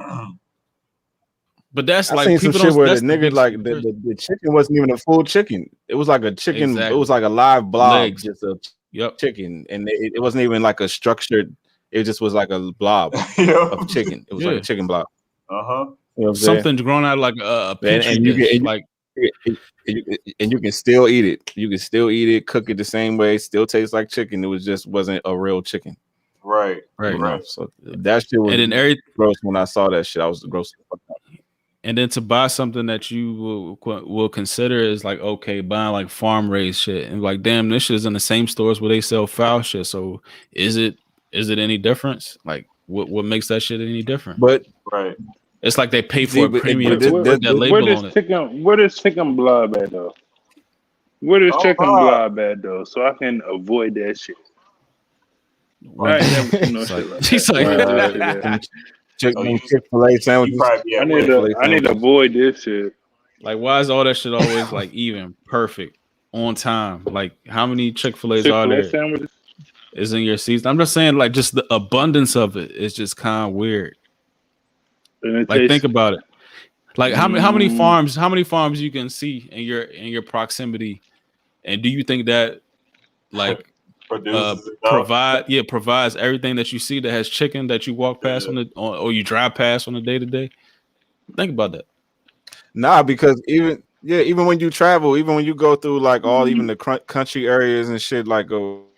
But that's I like seen some people shit don't. where the That's the nigga biggest like conspiracy. the chicken wasn't even a full chicken. It was like a chicken. It Exactly. was like a live blob, Legs. just a Yep. chicken, and it wasn't even like a structured. It just was like a blob of chicken. It was like a chicken blob. Uh-huh. You know what I'm saying? Something's grown out like a petri And you dish. can Like and you can still eat it. You can still eat it, cook it the same way, still tastes like chicken. It was just wasn't a real chicken. Right. right. You know? So that shit was And then gross when I saw that shit. I was gross. and then to buy something that you will consider is like, okay, buying like farm raised shit, and like, damn, this shit is in the same stores where they sell foul shit. So is it any difference? Like what makes that shit any different? But right, it's like they pay See, for a but- premium but to this- put that label on it. Where does chicken blob at though? Where does Oh, chicken God. blob at though? So I can avoid that shit. I ain't never seen no It's shit like- like he's that. like- Where does that shit at? Chick-fil-A sandwiches. You probably be I at need work. to avoid this shit. Like, why is all that shit always like even perfect on time? Like, how many Chick-fil-A's are Chick-fil-A there? sandwiches. Is in your season? I'm just saying, like, just the abundance of it is just kind of weird. And it Like, tastes, think about it. Like, how many farms you can see in your proximity, and do you think that like Produces enough. provides everything that you see that has chicken that you walk past or you drive past on a day to day? Think about that. Nah, because even when you travel, even when you go through like all even the country areas and shit, like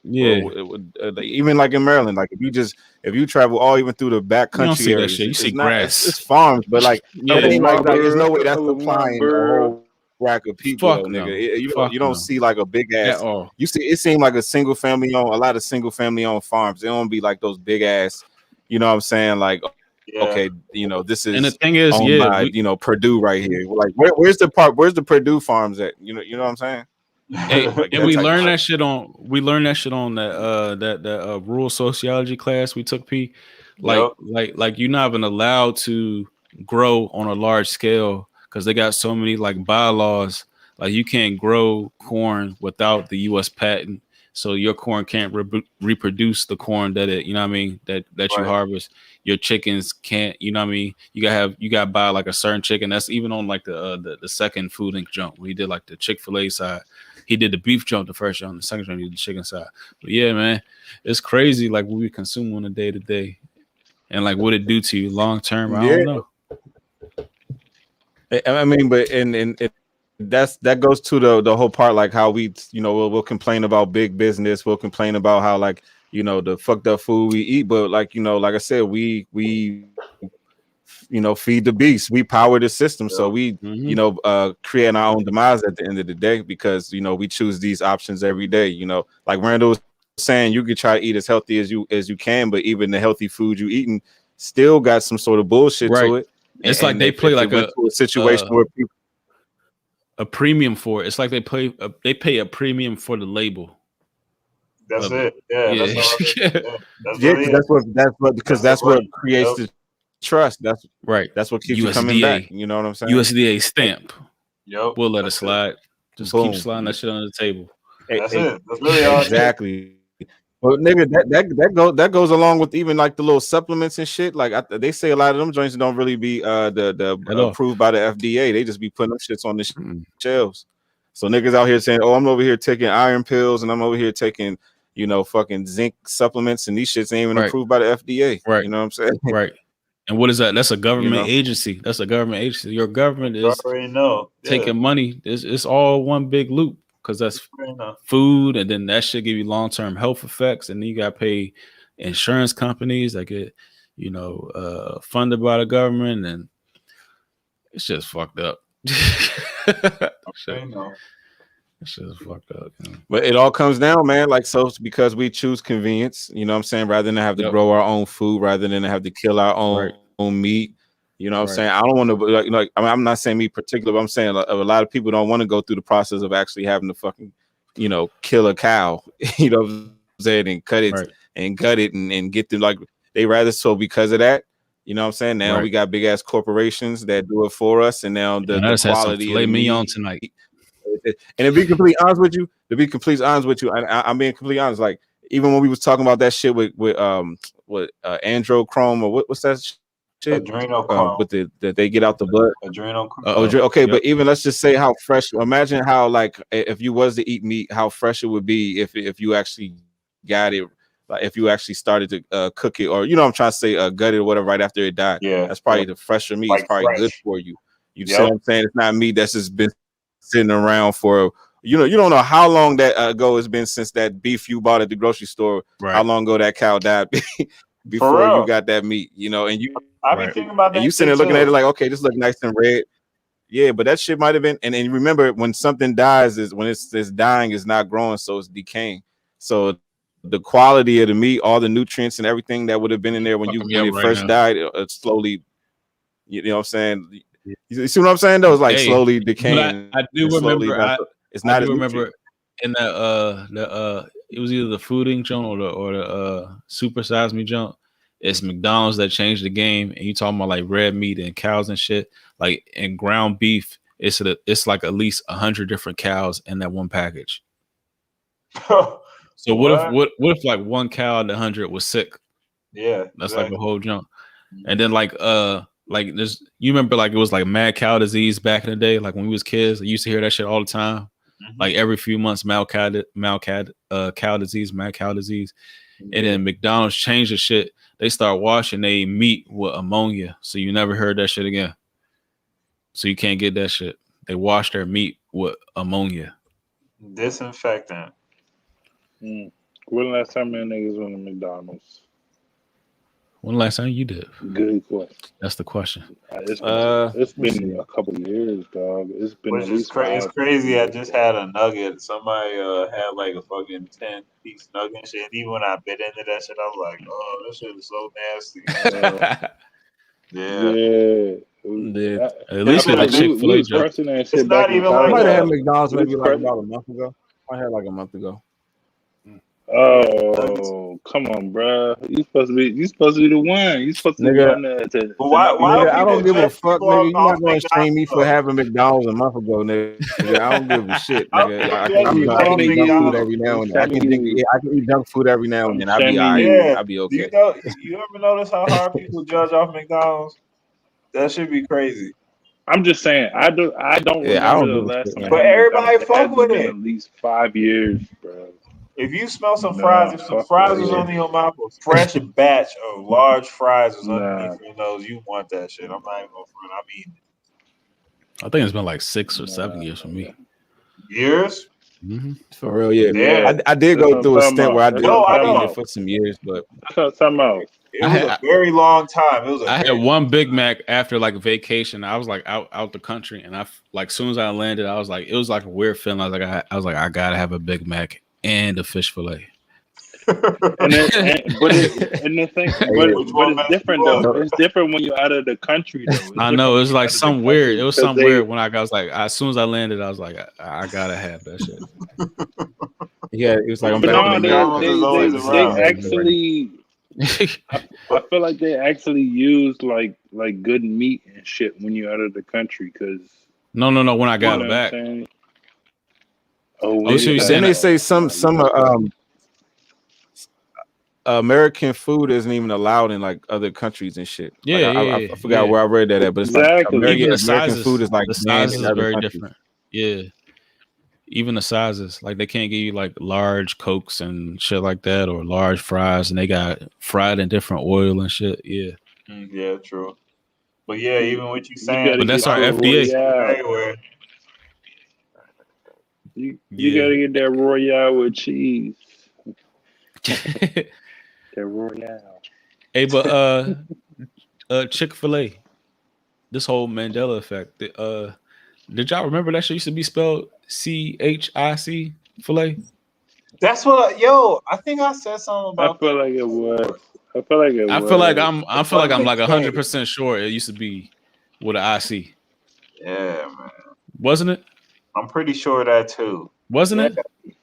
even like in Maryland, like if you travel all even through the back You don't country see that areas, shit. You it's see not grass. it's farms, but like Yeah. it ain't like there's no way that's Marlboro, supplying a whole rack of people Fuck though, no. nigga. You don't no. see like a big At ass. all. You see, it seemed like a lot of single family owned farms. They don't be like those big ass. You know what I'm saying? Like, okay, you know, this is And the thing is, owned by Purdue right here. Like, where's the Purdue farms at? You know what I'm saying? Hey, Like and that we type of learned shit. that shit on that rural sociology class we took, P. Like you're not even allowed to grow on a large scale because they got so many like bylaws. Like you can't grow corn without the U.S. patent. so your corn can't reproduce the corn that it, you know what I mean, that you Right. harvest. Your chickens can't, you know what I mean. You gotta buy like a certain chicken. That's even on like the second Food Inc. jump where he did like the Chick-fil-A side. He did the beef jump the first jump, the second jump he did the chicken side. But yeah, man, it's crazy like what we consume on a day to day, and like what it do to you long term. I Yeah, don't know. I mean, but and that goes to the whole part, like how we, you know, we'll complain about big business, we'll complain about how, like, you know, the fucked up food we eat, but like, you know, like I said, we you know, feed the beast, we power the system, so we, you know, create our own demise at the end of the day, because, you know, we choose these options every day. You know, like Randall was saying, you could try to eat as healthy as you can, but even the healthy food you eating still got some sort of bullshit Right. to it. It's like they play like a situation where people a premium for it. It's like they pay a premium for the label. That's it. Yeah, Yeah. that's all it is. Yeah, that's yeah, really it. that's what creates the trust. That's right. That's what keeps USDA, you coming back. You know what I'm saying? USDA stamp. Yep. We'll let it slide. Just Boom. keep sliding that shit under the table. That's it. That's really all exactly. Well, nigga, that goes along with even like the little supplements and shit. Like they say a lot of them joints don't really be approved by the FDA. They just be putting them shits on the shelves. So niggas out here saying, "Oh, I'm over here taking iron pills and I'm over here taking, you know, fucking zinc supplements, and these shits ain't even approved by the FDA." Right. You know what I'm saying? Right. And what is that? That's a government You know? agency. That's a government agency. Your government is already know. taking money. It's all one big loop, because that's food, and then that should give you long-term health effects, and then you got to pay insurance companies that get, you know, funded by the government, and it's just fucked up. Shit's fucked up. Man. But it all comes down, man. Like, so it's because we choose convenience, you know what I'm saying, rather than have to grow our own food, rather than have to kill our own meat. You know what I'm saying? I don't want to, like I mean, I'm not saying me particular, but I'm saying a lot of people don't want to go through the process of actually having to fucking, you know, kill a cow, you know what I'm saying, and cut it and gut it and get them, like, they rather, so because of that, you know what I'm saying? Now we got big ass corporations that do it for us, and now the quality of the meat tonight. And to be completely honest with you, I'm being completely honest. Like, even when we was talking about that shit with androchrome, or what's that shit? Adrenochrome. With that they get out the blood. Adrenochrome. Okay, but even let's just say how fresh. Imagine how, like, if you was to eat meat, how fresh it would be if you actually got it. Like, if you actually started to cook it, or, you know what I'm trying to say, gut it or whatever right after it died. Yeah, that's probably the fresher meat. Like, it's probably fresh. good for you. You see what I'm saying? It's not meat that's just been sitting around for, you don't know how long that ago it's been since that beef you bought at the grocery store. How long ago that cow died before you got that meat, you know? And you, I be thinking about that. And you sitting there looking at it like, okay, this look nice and red. Yeah, but that shit might have been. And remember, when something dies, is when it's dying, it's not growing, so it's decaying. So the quality of the meat, all the nutrients and everything that would have been in there when it first died, it slowly, you know what I'm saying? You see what I'm saying? Though, it's like slowly decaying. I do remember. It's not. I do remember in that it was either the Food Inc. junk or the Super Size Me junk. It's McDonald's that changed the game, and you talking about like red meat and cows and shit. Like, in ground beef, it's like at least 100 different cows in that one package. So what if like one cow out of 100 was sick? Yeah, that's like a whole junk. And then like there's, you remember, like, it was like mad cow disease back in the day, like when we was kids. I used to hear that shit all the time. Like every few months, cow disease, mad cow disease. And then McDonald's changed the shit. They start washing their meat with ammonia, so you never heard that shit again. So you can't get that shit. They wash their meat with ammonia. Disinfectant. When the last time my niggas went to McDonald's? When the last time you did? Good question. That's the question. It's been a couple of years, dog. It's been at least it's crazy. I just had a nugget. Somebody had like a fucking 10-piece nugget and shit. And even when I bit into that shit, I was like, "Oh, that shit is so nasty." Yeah. At least with the Chick-fil-A junk. It's not even like I might have had McDonald's maybe like about a month ago. I had like a month ago. Oh, come on, bro. You supposed to be the one. You supposed to be the Nigga, one to But why nigga, do I people don't give a judge fuck, people nigga. You're off not gonna shame McDonald's me for though? having McDonald's a month ago, nigga. I don't give a shit, How nigga. people I judge can, you I'm know, people I can off eat shaming junk food you. every I'm now and then. shaming you. I can eat junk food every now and I'm then. I'll be shaming all right. you. Yeah. I'll be Do you okay. know? You ever notice how hard people judge off McDonald's? That should be crazy. I'm just saying. I don't Yeah, I remember don't the give a last shit, time I man. But had everybody McDonald's. It fuck had to with been it. at least 5 years, bro. If you smell some fries, Nah, if some fuck fries was that. under your mouth, a fresh batch of large fries was Nah, underneath your nose, you want that shit. I'm not even gonna front. I'm eating I think it's been like 6 or 7 nah. years for me. it. Years? For real, yeah. Yeah, Yeah. I did that's go what I'm through a talking stint where about. That's what I'm No, I I've talking eaten it know. about. for some years, but That's what I'm talking about. It I was a had very long time. It was a I had very one Big Mac after like a vacation. I was like out the country, and like soon as I landed, I was like, it was like a weird feeling. I was like, I gotta have a Big Mac and a fish fillet. And it, and, but it, and the thing, Which but one it's messed different you though. up? no, It's different when you're out of the country though. It's I different know it when was you're like out of the some weird. country It was because some weird when I was like, as soon as I landed, I was like, I gotta have that shit. yeah, it was When like you I'm but back know in no, the U.S. McDonald's Like is it's like always this is they around. embarrassing right now. actually. I But feel like they actually use like good meat and shit when you're out of the country because No. When I you got know it what I'm back. saying. Oh, Oh, when so you you But then saying got they that? back, say nah, you some fucked up. American food isn't even allowed in like other countries and shit. Like I forgot Yeah. where I read that at, but it's like Exactly. Even the American food sizes, is like the banned sizes in is other very countries. different. Yeah. Even the sizes, like they can't give you like large cokes and shit like that, or large fries, and they got fried in different oil and shit. Yeah, yeah, true. But yeah, even what you You saying, gotta but that's get our your McDonald's FDA. Royale. everywhere. You Yeah. gotta get that Royale with cheese. That Royale. Hey, but Chick-fil-A, this whole Mandela effect. Did y'all remember that shit used to be spelled CHIC filet? That's what. Yo, I think I said something I about feel that like it was. before. I feel like it was. I It feel like wasn't I'm a like K. 100% sure it used to be with an IC, Yeah, man. wasn't it? I'm pretty sure of that too. Wasn't Yeah, it?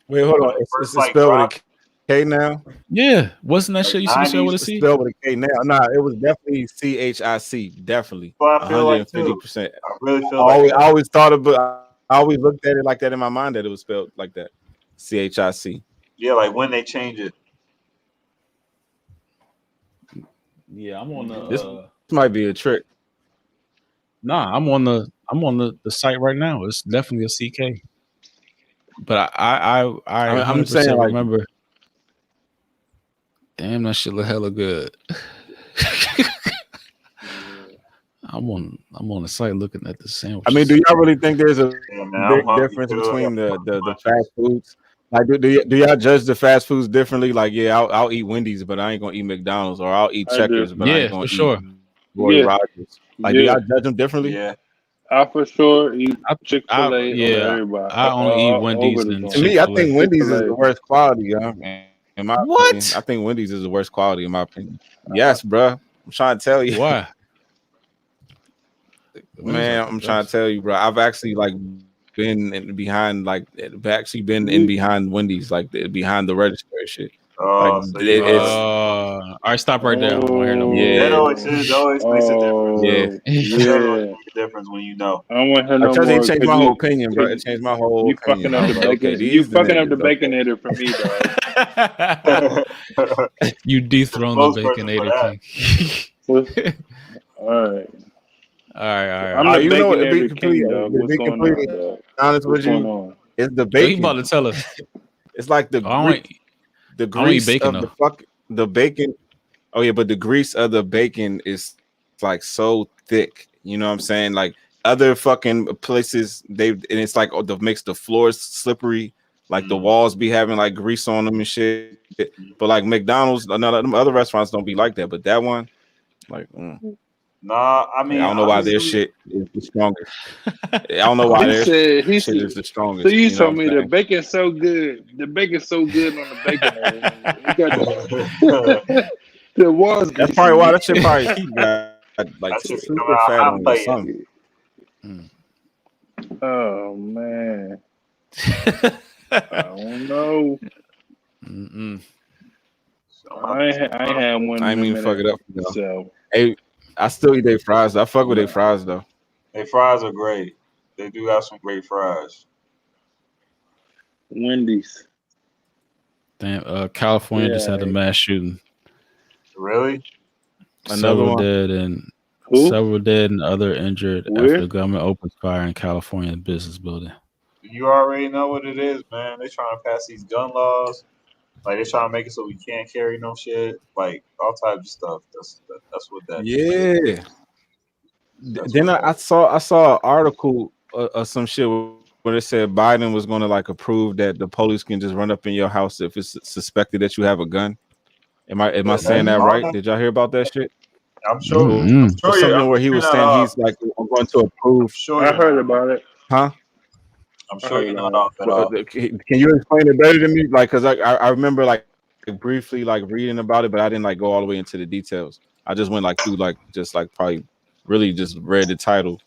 Wait, hold when on. it first It's like spelled with a dropped, K now. Yeah, wasn't that like shit used to be spelled with a '90s. It's C? spelled with a K now. Nah, it was definitely CHIC. Definitely, But I feel like too. 150%. I really feel like I that. always thought of it. I always looked at it like that in my mind that it was spelled like that. CHIC. Yeah, like when they change it. Yeah, I'm on the This might be a trick. nah, I'm on the site right now. It's definitely a CK. But I I'm saying 100% like, remember. Damn, that shit look hella good. I'm on the site looking at the I mean, do sandwiches. y'all really think there's a Yeah, man, I'm big hungry difference too. I between got the fast foods? Like, do y'all judge the fast foods differently? Like, yeah, I'll eat Wendy's, but I ain't gonna eat McDonald's, or I'll eat I do. Checkers, but I ain't Yeah, gonna for eat sure. Roy Yeah. Rogers. Like, do Yeah. y'all judge them differently? yeah. I for sure eat I Chick-fil-A over yeah, everybody. I only eat Over Wendy's the and To joint. me, I Chick-fil-A. think Wendy's is Chick-fil-A. the worst quality. In my opinion, I What? think Wendy's is the worst quality in my opinion. Yes, bro. I'm trying to tell you, Why? Wendy's like man. the I'm trying to best. tell you, bro. I've actually like been in behind, like, I've actually been in You, behind Wendy's, like behind the register and shit. Like Oh, so you it's already know. All right, stop right there. I don't want to hear no more. yeah, That always makes a difference. yeah. oh, That does always yeah. make a difference when you know. I don't want to hear I no trust it more changed because my whole opinion, bro. It cause changed my whole you opinion. fucking I up the was like, okay, bacon. You these the fucking up niggas. the Okay. baconator for me, dog. You The dethroned the spokesperson for Baconator that. King. All right. All right. I'm the You know what? To be baconator completely, king, dog. to What's be going completely on, dog? honest What's with going you, on? it's the Yo, he about bacon. to tell us. It's like Oh, I don't eat grease bacon of though. the bacon. Oh yeah, but the grease of the bacon is like so thick. You know what I'm saying? Like other fucking places, and it's like makes the floors slippery. Like the walls be having like grease on them and shit. But like McDonald's, none of them other restaurants don't be like that. But that one, like, Nah, I like, I mean, don't know why their honestly, shit is the strongest. I don't know why He their said, shit is the so strongest. you You know told what me I'm the saying? bacon's so good. The bacon's so good on the baconator. It got the walls That's probably why that greasy. shit probably got like that should be coming super out fat hot on it or plate. something. Oh man. I don't know. Mm-mm. So I'm about to I ain't had one I in ain't a mean to fuck minute. it up. You know. So Hey, I still eat their fries. I fuck with their fries though. Their fries are great. They do have some great fries. Wendy's. Damn, California just had a Yeah. mass shooting. Really? Another Several one. dead and Who? other injured after Where? the government opens fire in California business building. You already know what it is, man. They trying to pass these gun laws. Like they trying to make it so we can't carry no shit. Like all types of stuff. That's what that is. Yeah. That's Then what I that is. saw an article or some shit where it said Biden was going to like approve that the police can just run up in your house if it's suspected that you have a gun. Am I But saying that's that right? all. Did y'all hear about that shit? I'm sure. Mm-mm. I'm Or sure you. something I'm where he sure you're was not saying off. he's like, I'm going to I'm approve, sure I you're heard not. about it. huh? I'm I sure heard you're not about off it. at But all. Can you explain it better to me? Like, cause I remember like briefly like reading about it, but I didn't like go all the way into the details. I just went like through like just like probably really just read the title.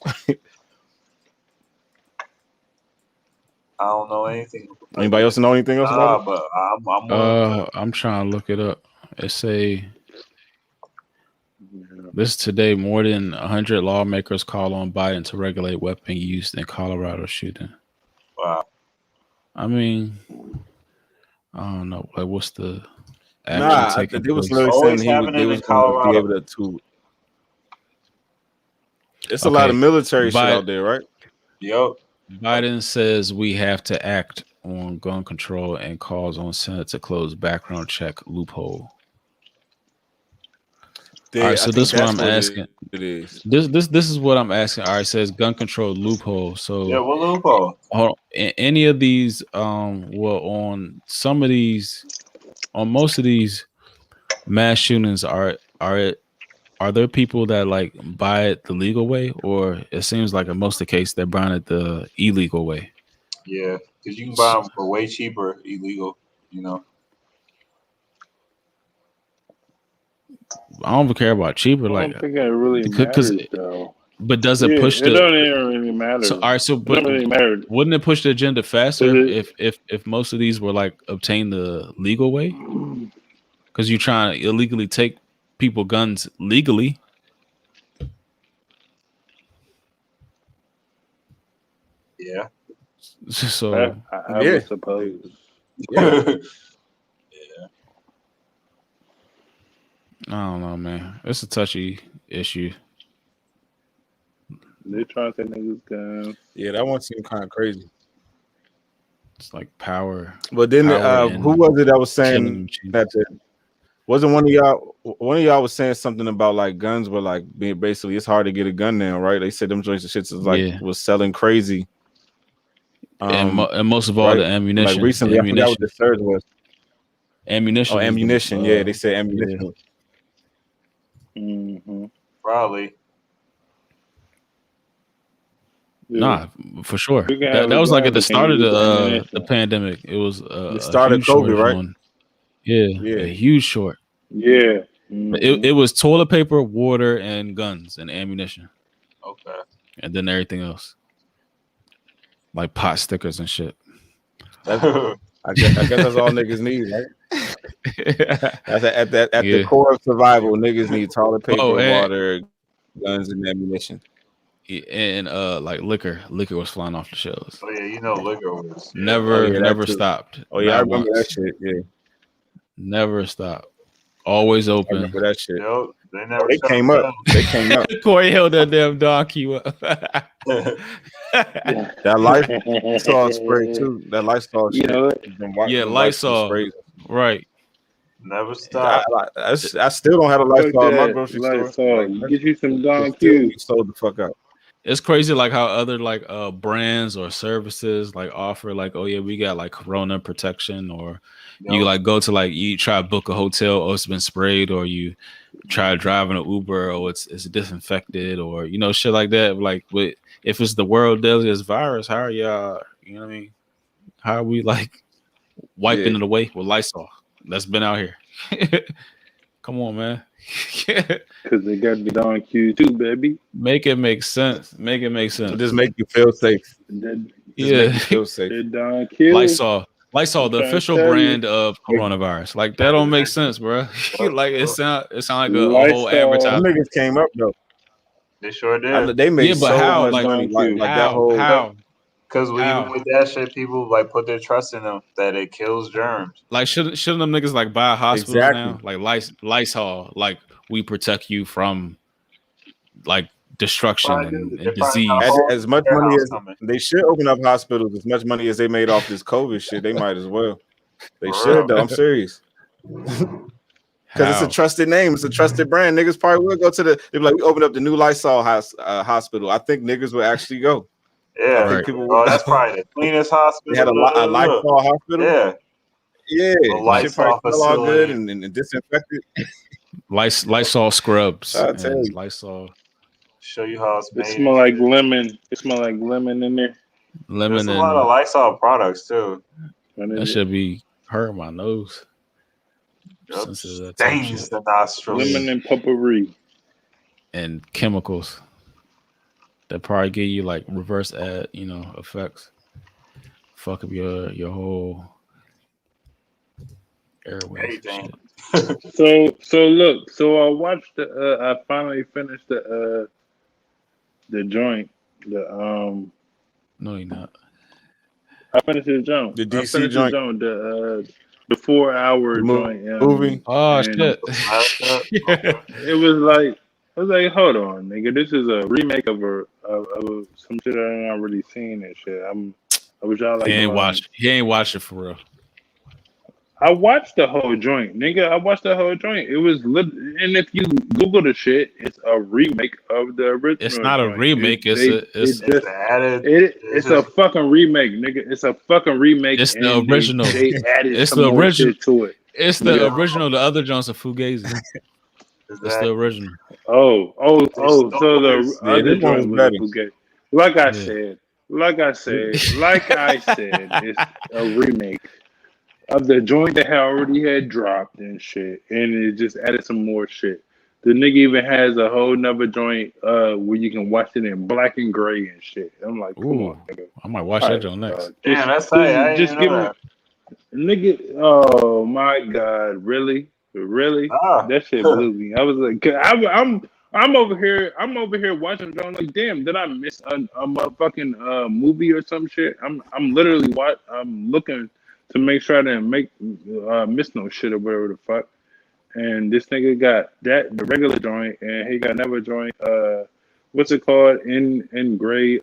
I don't know anything. Anybody else know anything else about it? Nah, but I'm willing to. I'm trying to look it up. It say this today. More than 100 lawmakers call on Biden to regulate weapon use in Colorado shooting. Wow. I mean, I don't know. Like, what's the action Nah, taking they was place? literally saying Always they happening in was going to be Colorado. able to. It's a lot of Okay, military shit Biden, out there, right? Yep. Biden says we have to act on gun control and calls on Senate to close background check loophole. All right, I so think this is what that's I'm what asking. it is. This is what I'm asking. All right, it says gun control loophole. Yeah. So What loophole? any of these, well, on some of these, on most of these mass shootings, are there people that like buy it the legal way, or it seems like in most of the case they're buying it the illegal way? Yeah, because you can buy them for way cheaper, illegal. You know. I don't even care about cheaper, I like don't think it really because, matters though. but does it Yeah, push it the don't even really so? matter. All right, so It don't but really matter. wouldn't it push the agenda 'Cause faster it, if most of these were like obtained the legal way? Because you're trying to illegally take people guns legally. Yeah. So I Yeah, would suppose. yeah. I don't know, man. It's a touchy issue. They're trying to take niggas guns. Yeah, that one seemed kind of crazy. It's like power, But then power who and was it that was killing saying machine. that? Wasn't one of y'all? One of y'all was saying something about like guns were like being basically it's hard to get a gun now, right? They said them joints and shits is like Yeah, was selling crazy. and most of all Right? the Like ammunition, recently, I forgot what the surge was. Oh, ammunition is the ammunition. Yeah, they said yeah. ammunition. Mm-hmm. Probably. Nah, for sure. You can have That a was like gun, at the but can start you of use the ammunition? pandemic. It was It a started huge COVID, shortage right? on. Yeah, Yeah. a huge short. Yeah. It was toilet paper, water, and guns and ammunition, Okay. and then everything else like pot stickers and shit. That I guess that's all niggas need, right? That's at the Yeah. core of survival. Niggas need toilet Oh, paper, water, guns, and ammunition. and like liquor was flying off the shelves. Oh yeah, you know liquor was Oh Never yeah, that never too. stopped. Oh yeah, I Not remember that once. shit. Yeah, Never stopped. Always I open. remember that shit. Yep, they Oh, never they shut came them up. They came up. Corey held that damn donkey up. Yeah. That Lysol spray too. That Lysol You shit. know what? Yeah, Them wipes and Lysol. sprays. Right. never I, stopped. I still don't have a Fuck Lysol in my that. grocery store. Lysol. Like You that get you some Don shit still Q. be sold the fuck out. It's crazy like how other like brands or services like offer like, oh yeah, we got like corona protection, or you Yep. like go to like you try to book a hotel, oh it's been sprayed, or you try driving an Uber, or it's disinfected, or you know, shit like that. Like with if it's the world deadliest virus, how are y'all, you know what I mean? How are we like wiping Yeah. it away with Lysol that's been out here? Come on, man. Because they got the Don Q too, baby. Make it make sense. Make it make sense. Just make you feel safe. That, Just Yeah. make you feel safe. that Don Q. Lysol. Lysol, the trying to official tell you. brand of coronavirus. Like that don't make sense, bro. Like it sound like a whole Lysol. Them advertisement. niggas came up though. They sure I know did. they made Yeah, but so how? much Like money. Thank you. Like that whole. Because even how? with that shit, people like put their trust in them that it kills germs. Like shouldn't them niggas like buy hospitals Exactly. now? Like Lysol, like we protect you from like destruction and They probably got disease. holes As in much their money house as coming. they should open up hospitals, as much money as they made off this COVID shit, they might as well. They For should real. though. I'm serious. Because it's a How? trusted name, it's a trusted brand. Niggas probably will go to the. They be like, we opened up the new Lysol hospital. I think niggas would actually go. I Yeah. think Right. people Oh, would that's go. probably the cleanest They had hospital. a Lysol hospital. Yeah. Yeah, A shit probably Lysol smell all good facility. and disinfected. Lysol scrubs I tell and you, Lysol Show you how it's It made smell and like shit. lemon. It smell like lemon in there. There's lemon a lot of and Lysol products too. What that is it? should be hurting my nose. Yep. Sensitive to that type Stains shit. the nostrils. Lemon and potpourri. And chemicals that probably give you like reverse effects. Fuck up your whole airways and Everything. shit. So look. So I watched the. I finally finished the joint. No, you're not. I finished the joint. the DC The joint, joint. The 4 hour the joint. movie. Oh And shit. Okay. it was like I was like, hold on, nigga, this is a remake of some shit I ain't already seen and shit. I wish y'all like He ain't watched it for real. I watched the whole joint, nigga. I watched the whole joint. It was and if you Google the shit, it's a remake of the It's original not a joint. remake. It's It's a just fucking remake, nigga. It's a fucking remake, it's the and original. they added It's some the more original. shit to it. It's the original. The other John's a Fugazi. It's the original. They So stole the this. Yeah, other this one was joint was a better. Bouquet. Like I Yeah. said, it's a remake of the joint that had already had dropped and shit, and it just added some more shit. The nigga even has a whole nother joint where you can watch it in black and gray and shit. I'm like, come Ooh, on, nigga. I might watch All that right, John next. dog. Damn, that's tight. I didn't Just even give know me, that. nigga. Oh my god, really? Ah. That shit blew me. I was like, 'cause I'm over here. I'm over here watching. I'm like, damn, did I miss a motherfucking movie or some shit? I'm literally I'm looking to make sure I didn't miss no shit or whatever the fuck. And this nigga got the regular joint, and he got another joint. What's it called? In gray.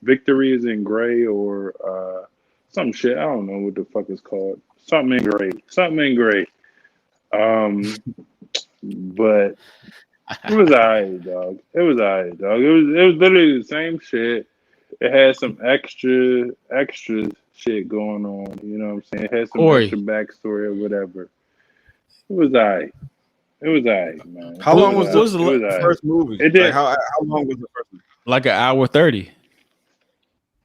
Victory is in gray or some shit. I don't know what the fuck it's called. Something in gray. Something in gray. But it was alright, dog. It was alright, dog. It was literally the same shit. It had some extra shit going on. You know what I'm saying? It had some extra Corey, backstory or whatever. It was alright. It was alright, man. How long was what the was It was alright. first movie? It Like did. how long was the first movie? like an hour 30.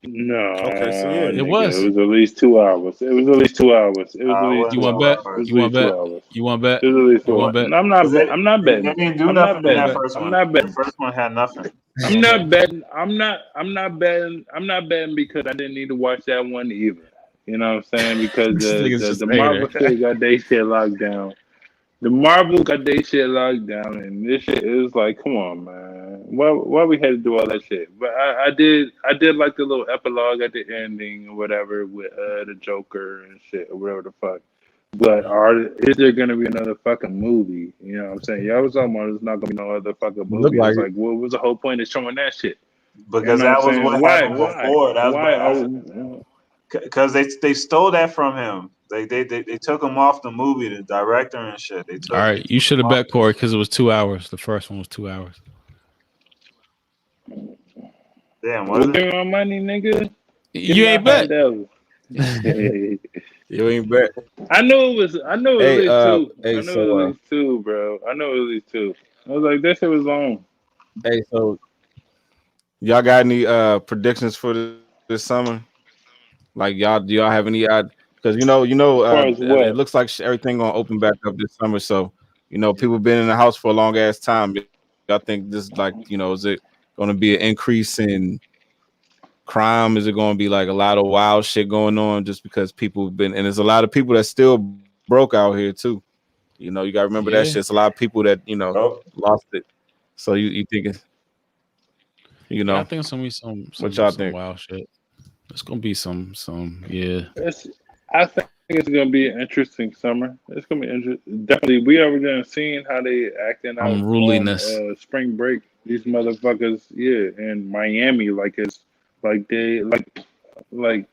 No, Okay, so yeah. It nigga, was. it was at least 2 hours. It was at least 2 hours. It was at I least You wouldn't two say want hours. bet? It whatever. was at You want least two bet? hours. You want bet? It was at least You four. want bet? No, I'm not. Because I'm not they betting. didn't do I'm not nothing in that betting. Bet. first I'm one. not The betting. first one had nothing. I'm not betting. I'm not betting. I'm not betting because I didn't need to watch that one either. You know what I'm saying? Because This nigga's just the a hater. Marvel shit got their shit locked down. The Marvel got their shit locked down, and this shit is like, come on, man. Why we had to do all that shit? But I did like the little epilogue at the ending or whatever with the Joker and shit or whatever the fuck. But is there gonna be another fucking movie? You know what I'm saying? Y'all was talking about there's not gonna be no other fucking Look movie. like It's it. like, what was the whole point of showing that shit? You Because know what I'm that was saying? what happened before. That's Why? because they stole that from him. They took him off the movie, the director and shit. They All took right, you should him have off. bet Corey because it was 2 hours. The first one was 2 hours. Damn, Well, was it? give me my money, nigga. Give You me ain't my bet. $100. You ain't bet. I knew it was at least two. I Hey, knew it was at least two, bro. I know it was at least two. I was like, that shit was long. so y'all got any predictions for this summer? Like do y'all have any because As far as it what? looks like everything gonna open back up this summer. So people been in the house for a long ass time. Y'all think this is it gonna be an increase in crime? Is it going to be like a lot of wild shit going on just because people have been, and there's a lot of people that still broke out here too. You know, you got to remember that Yeah, shit. It's a lot of people that, Oh, lost it. So you think it's, yeah. I think it's gonna be some what some y'all some think? wild shit. It's gonna be some. Yeah, I think it's gonna be an interesting summer. It's gonna be interesting. Definitely, we already done seen how they acting out on unruliness. spring break. These motherfuckers, yeah, in Miami, like it's like they like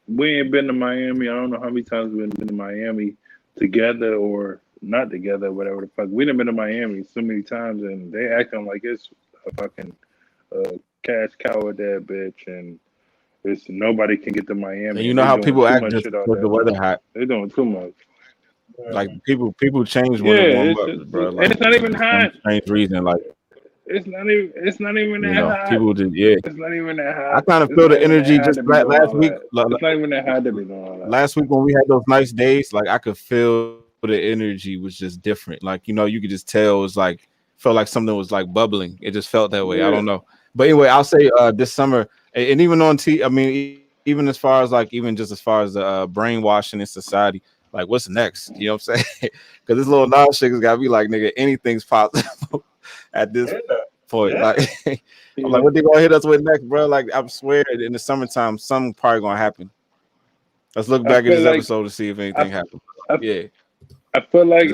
we ain't been to Miami. I don't know how many times we've been to Miami together or not together, whatever the fuck. We done been to Miami so many times, and they acting like it's a fucking cash cow at that bitch, and it's nobody can get to And Miami, you and know they how doing people too act much just shit out because the there, weather John. hot. They doing too much. Like yeah. people change when it Yeah, warm it's up, just, bro. and Like it's not even for some hot. strange reason, like It's not even that hot. people just yeah. It's not even that I hot. kind of It's feel not the even that energy hot just to be doing last all week. that. It's not even that hot to be doing all that. Last week when we had those nice days, like I could feel the energy was just different. Like you could just tell it was like felt like something was like bubbling. It just felt that way. I Yeah. don't know, but anyway, I'll say this summer and even on I mean, even as far as like even just as far as the brainwashing in society. Like what's next? You know what I'm saying? Because this little non-shit got to be like, nigga, anything's possible at this Yeah, point. yeah, Like, I'm like, Yeah. what they gonna hit us with next, bro? Like, I swear, in the summertime, something probably gonna happen. Let's look I back at feel this like episode to see if I, anything happened. I, Yeah, just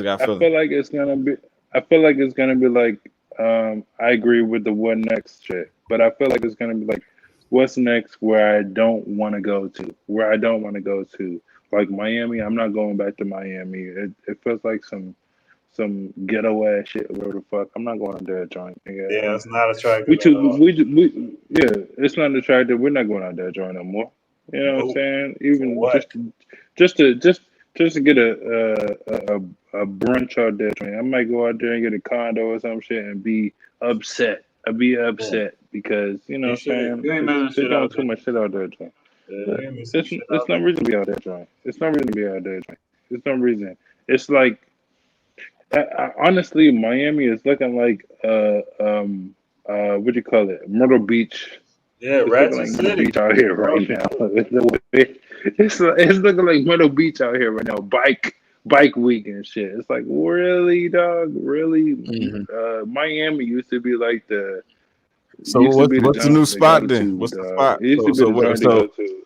got I feeling. feel like it's gonna be I feel like it's gonna be like I agree with the what next shit, but I feel like it's gonna be like what's next where I don't want to go to, where I don't want to go to, like Miami. I'm not going back to Miami. It feels like some ghetto ass shit. Whatever the fuck, I'm not going to that joint. yeah. Nigga. It's not We attractive at too all. we yeah. It's not attractive. We're not going out that joint no more. You know what I'm Nope. saying? For Even what? just to just to get a brunch out there. I might go out there and get a condo or some shit and be upset. I'd be Yeah. upset because you know You what I'm should. saying You ain't it's missing they're shit doing out too there. much shit out there. Joint. Yeah, you ain't missing It's shit it's out no there. reason to be out there, joint. It's no reason to be out there, joint. It's no reason. It's like honestly, Miami is looking like what do you call it? Myrtle Beach. Yeah, It's looking Ratchet like Myrtle City, Beach out here bro. right now. It's looking like Myrtle Beach out here right now. Bike week and shit. It's like really, dog. Really, Hmm. Miami So used to be the what's the new joint to spot go then? to, What's the dog. spot? It used to be the joint to go to.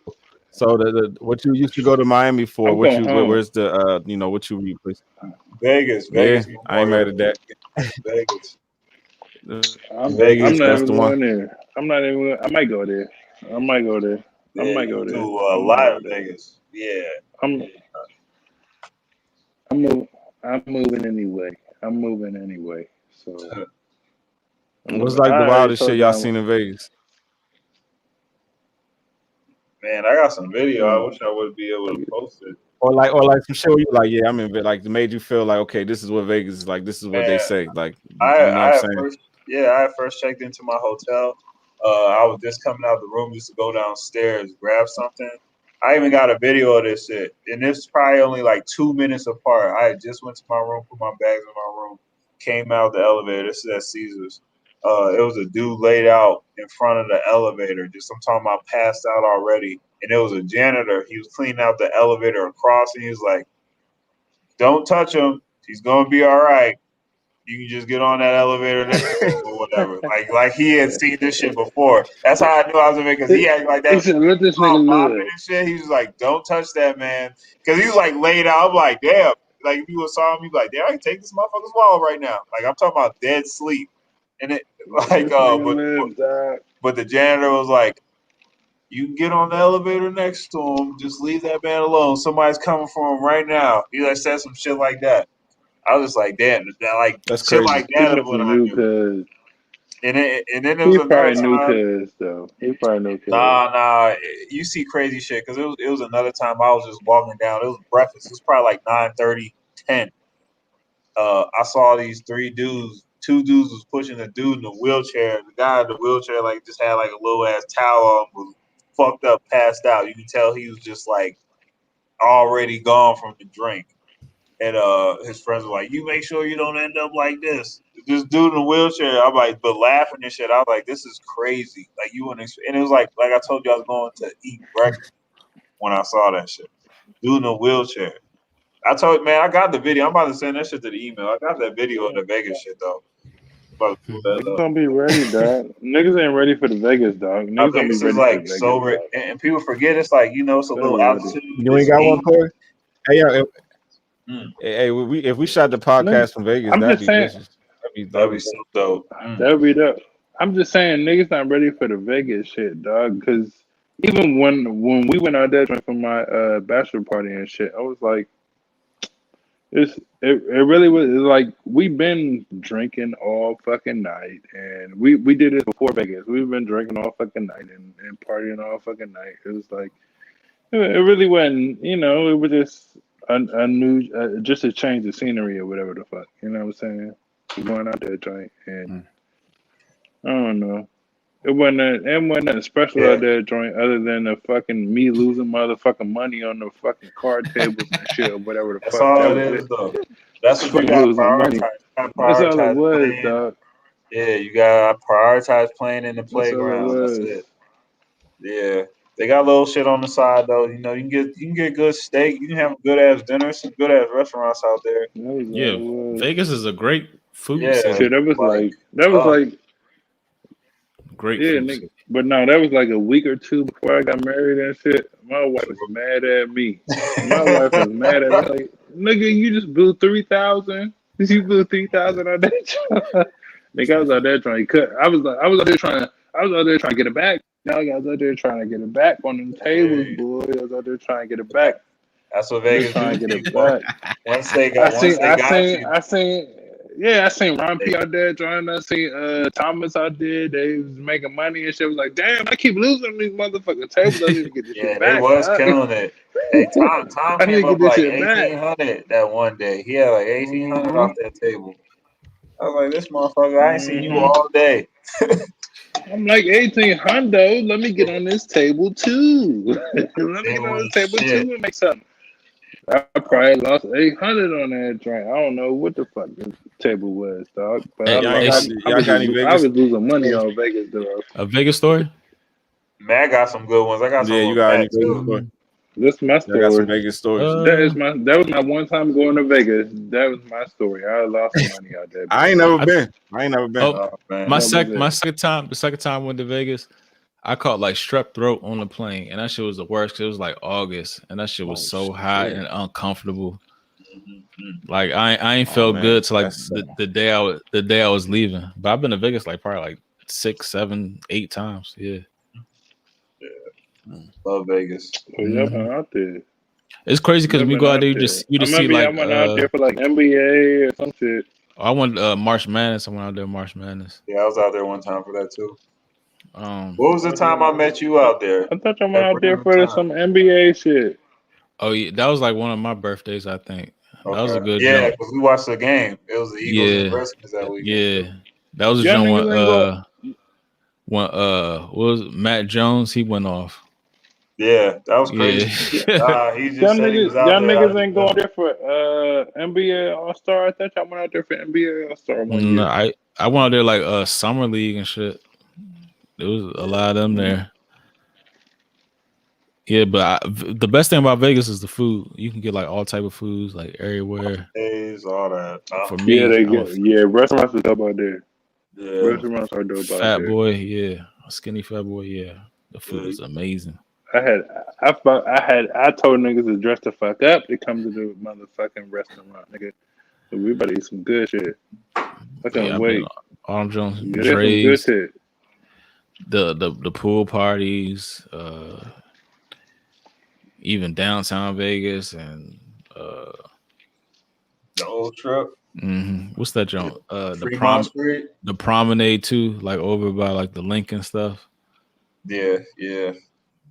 The what you used to go to Miami for? I'm going home. Where's the what you replace? Vegas, Yeah, Vegas I ain't mad Memorial. at that. Vegas, I'm Vegas, Vegas. not that's even the one. going there. I'm not even. I might go there. I might go there. I Yeah, might you go do there. a I might lot go in there. Vegas. Yeah. I'm I'm mov- I'm moving anyway. I'm moving anyway. So What's I like the already wildest shit told y'all y'all. seen in Vegas? Man, I got some video. I Mm, wish I would be able to post it. Or like some shit where you like, yeah, I'm in like it made you feel like, okay, this is what Vegas is like, this is what they Man, say. Like, you know what I I'm had saying? first, yeah, I had first checked into my hotel. I was just coming out the room just to go downstairs, grab something. I even got a video of this shit, and it's probably only like 2 minutes apart. I had just went to my room, put my bags in my room, came out the elevator. This is at Caesars. It was a dude laid out in front of the elevator. Just I'm talking about passed out already, and it was a janitor. He was cleaning out the elevator across, and he was like, "Don't touch him. He's gonna be all right. You can just get on that elevator next to him or whatever." Like he had seen this shit before. That's how I knew I was gonna because he acted like he that. said, "Let this All nigga mopping live." and shit. He was like, "Don't touch that, man," because he was like laid out. I'm like, damn. Like if you saw him, you'd be like, damn, I can take this motherfucker's wallet right now. Like I'm talking about dead sleep. And it Let like this nigga live, dog. but the janitor was like, you can get on the elevator next to him. Just leave that man alone. Somebody's coming for him right now. He like said some shit like that. I was just like, damn, that, like That's shit crazy. like He that is must when have I knew knew. cause And then there was he another probably knew time. cause though. He probably knew cause. Nah. You see crazy shit because it was another time I was just walking down. It was breakfast. It was probably like 9:30, 10. I saw these three dudes. Two dudes was pushing a dude in a wheelchair. The guy in the wheelchair like just had like a little ass towel on, was fucked up, passed out. You can tell he was just like already gone from the drink. And his friends were like, "You make sure you don't end up like this." This dude in a wheelchair. I'm like, but laughing and shit. I was like, "This is crazy." Like you wouldn't. And it was like I told you, I was going to eat breakfast when I saw that shit. Dude in a wheelchair. I told man, I got the video. I'm about to send that shit to the email. I got that video of the Vegas shit though. About to pull that Niggas up. don't be ready, dog. Niggas ain't ready for the Vegas, dog. I Niggas don't be Vegas is ready for the like Vegas, so, dog. and people forget it's like it's a They little be ready. altitude. You ain't It's got one, heat. Corey? Hey, yeah. Mm, Hey, if we shot the Nigga, podcast from Vegas, I'm that'd just be saying, vicious. that'd That'd be be so dope. Mm. that'll be dope. I'm just saying, niggas not ready for the Vegas shit, dog. Because even when we went out there for my bachelor party and shit, I was like, it really was like we been drinking all fucking night, and we did it before Vegas. We've been drinking all fucking night and partying all fucking night. It was like it really wasn't, it was just a new, just a change of scenery or whatever the fuck. You know what I'm saying? We're going out there drink, and I don't know. It wasn't nothing special Yeah, out there joint other than the fucking me losing motherfucking money on the fucking card tables and shit or whatever the that's fuck. That all it was is it. though. That's what you Fucking got to losing money. prioritize. You got to That's all it prioritize was, playing. dog. Yeah, you got to prioritize playing in the That's all it playground. That's was. it. Yeah, they got little shit on the side though. You can get good steak. You can have a good ass dinner. Some good ass restaurants out there. That was all Yeah, it was. Vegas is a great food Yeah, city. Shit, like that was tough. like, Great yeah, food nigga. city. But no, that was like a week or two before I got married and shit. My wife was mad at me. My wife was mad at me. Like, nigga, you just blew 3,000. You blew 3,000 on that job. Nigga, I was out there trying to cut. I was out there trying. I was out there trying to get it back. Y'all guys out there trying to get it back on them tables, Hey, boy. I was out there trying to get it back. that's what Just Vegas trying do to get to you. it back. Once they got you, I seen Ron P they, out there trying. I seen Thomas out there. They was making money and shit. I was like, damn, I keep losing these motherfucking tables. I need to get this yeah, shit they back, was dog. killing it. Hey, Tom I need came to get up this like shit back. 1,800 that one day. He had like 1,800 off that table. I was like, this motherfucker, I ain't seen you hmm all day. I'm like 1,800. Let me get on this table too. Let me It get on was this table shit. too and make something. I probably lost 800 on that drink. I don't know what the fuck the table was, dog. But Hey, Y'all ain't hey, got s- y'all got any I Vegas was losing money stories? on Vegas, though. a Vegas story? Man, I got some good ones. I got some Yeah, you with got any Matt Vegas too. stories? Mm, This is my Y'all got some story. Vegas stories. That was my one time going to Vegas. That was my story. I lost some money out there, I boy. ain't never I, been. I ain't never been. oh, Oh man, That was my it. second time, the second time I went to Vegas, I caught like strep throat on the plane, and that shit was the worst. 'Cause it was like August, and that shit was Oh so hot shit. and uncomfortable. mm-hmm. Like I ain't Oh felt good man, to like that's the day I was leaving. But I've been to Vegas like probably like 6, 7, 8 times. Yeah, Love Vegas. So y'all hmm been out there. it's crazy because Y'all when you been go out out there, there. you I just see remember y'all like went out there for like NBA or some shit. I went March Madness. I went out there March Madness. Yeah, I was out there one time for that too. Um, What was the time I met you out there? I thought y'all went That out there random for time. some NBA shit. oh yeah, that was like one of my birthdays. I think that was a Okay. good Yeah, jump. because we watched the game. It was the Eagles and the Yeah, Redskins that weekend too. yeah, that was a Y'all jump niggas ain't go. when what was it? Matt Jones? He went off. Yeah, that was Yeah. crazy. He just said he was out Y'all there out of niggas his ain't going feelings. there for NBA All Star. I thought y'all went out there for NBA All Star one No, year. I went out there like summer league and shit. There was a lot of them there. Yeah, but the best thing about Vegas is the food. You can get like all type of foods like everywhere. Days, all that. For Yeah, me, they I'm a get restaurants are dope out there. Yeah, Restaurants are dope out fat there. boy. Yeah, a skinny fat boy. Yeah, the food yeah. is amazing. I told niggas to dress the fuck up to come to the motherfucking restaurant, nigga. So we better eat some good shit. I Yeah, can't I've been wait. Arm Jones, Yeah, there's some good Dre's, shit. the pool parties, even downtown Vegas and The old trip, what's that joint? Fremont Street. The promenade too, like over by like the Lincoln stuff. Yeah, yeah,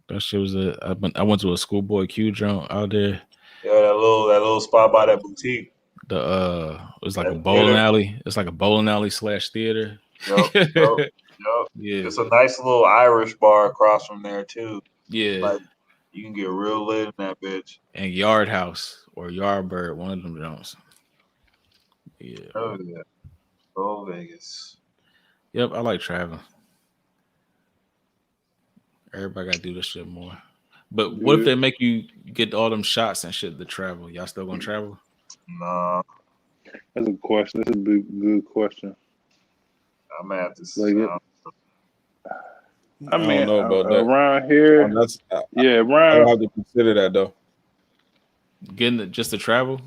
That shit was I went to a schoolboy Q joint out there. yeah. That little spot by that boutique, It was like a that bowling theater. alley. It's like a bowling alley slash theater. Yep, yep, yep. Yeah, It's a nice little Irish bar across from there too. yeah. Like, You can get real lit in that bitch. And Yard House or Yardbird, one of them Jones. Yeah. Oh yeah. Oh Vegas. Yep, I like traveling. Everybody gotta do this shit more. But what if they make you get all them shots and shit to travel? Y'all still gonna travel? Nah, That's a question. That's a good question. I'm gonna have to. Like I mean, don't know about that. around here, That's yeah, I'll around. have to consider that though. Getting it just to travel?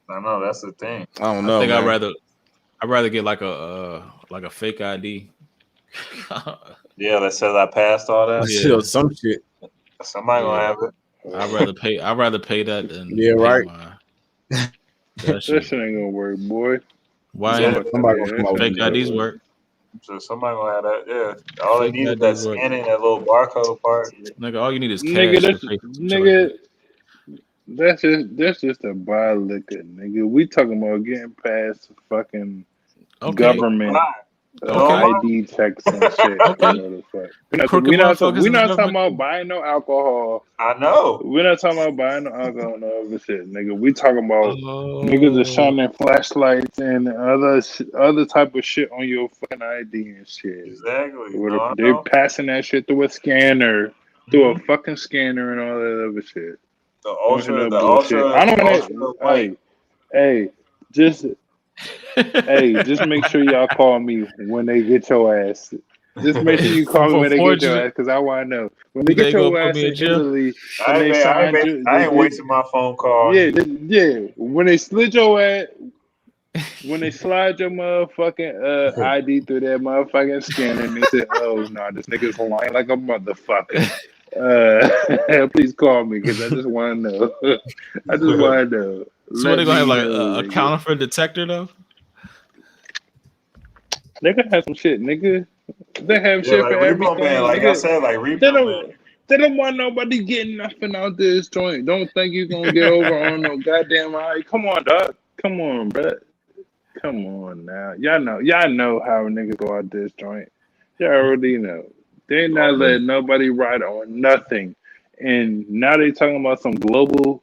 I know that's the thing. I don't I know. think man. I'd rather get like a fake ID. Yeah, that says I passed all that. Yeah. Some shit. Somebody gonna have it. I'd rather pay that than Yeah, pay right. that That shit. shit ain't gonna work, boy. Why Yeah, ain't Somebody gonna come out with fake that. IDs work? So somebody gonna have that. Yeah, all they Fake need is that IDs work. scanning, that little barcode part. Nigga, all you need is Nigga, cash to that's pay for some shit like that. that's just a buy liquor, nigga. We talking about getting past fucking Okay. government Okay. ID checks and shit. Okay. You know the fuck. Crooked motherfuckers We in the not talking government. about buying no alcohol. I know. We're not talking about buying no alcohol and all this shit, nigga. We talking about Oh. niggas are shining flashlights and other type of shit on your fucking ID and shit. Exactly. Where No, I they're know. passing that shit through a scanner, through a fucking scanner and all that other shit. The Don't hear ultra, no the bullshit. ultra, I don't ultra know. white. Just make sure y'all call me when they get your ass. Just make sure you call me For when they get your forgery, ass, because I want to know when they you get think gonna your put ass me in in jail? Italy and they signed you. I ain't wasting my phone call. Yeah. When they slid your ass, when they slide your motherfucking ID through that motherfucking scanner, and they said, "Oh no, this nigga's lying like a motherfucker." Please call me because I just want to know. I just want to know. So what, they Let gonna have me like know, a nigga. counterfeit detector though? They could have some shit, nigga. They have Yeah, shit like for repo everything, man, like nigga. I said, like They repo man. don't want nobody getting nothing out this joint. Don't think you gonna get over on no goddamn eye. Come on, dog. Come on, bro. Come on now. Y'all know how niggas go out this joint. Y'all already know. They not letting nobody ride on nothing. And now they talking about some global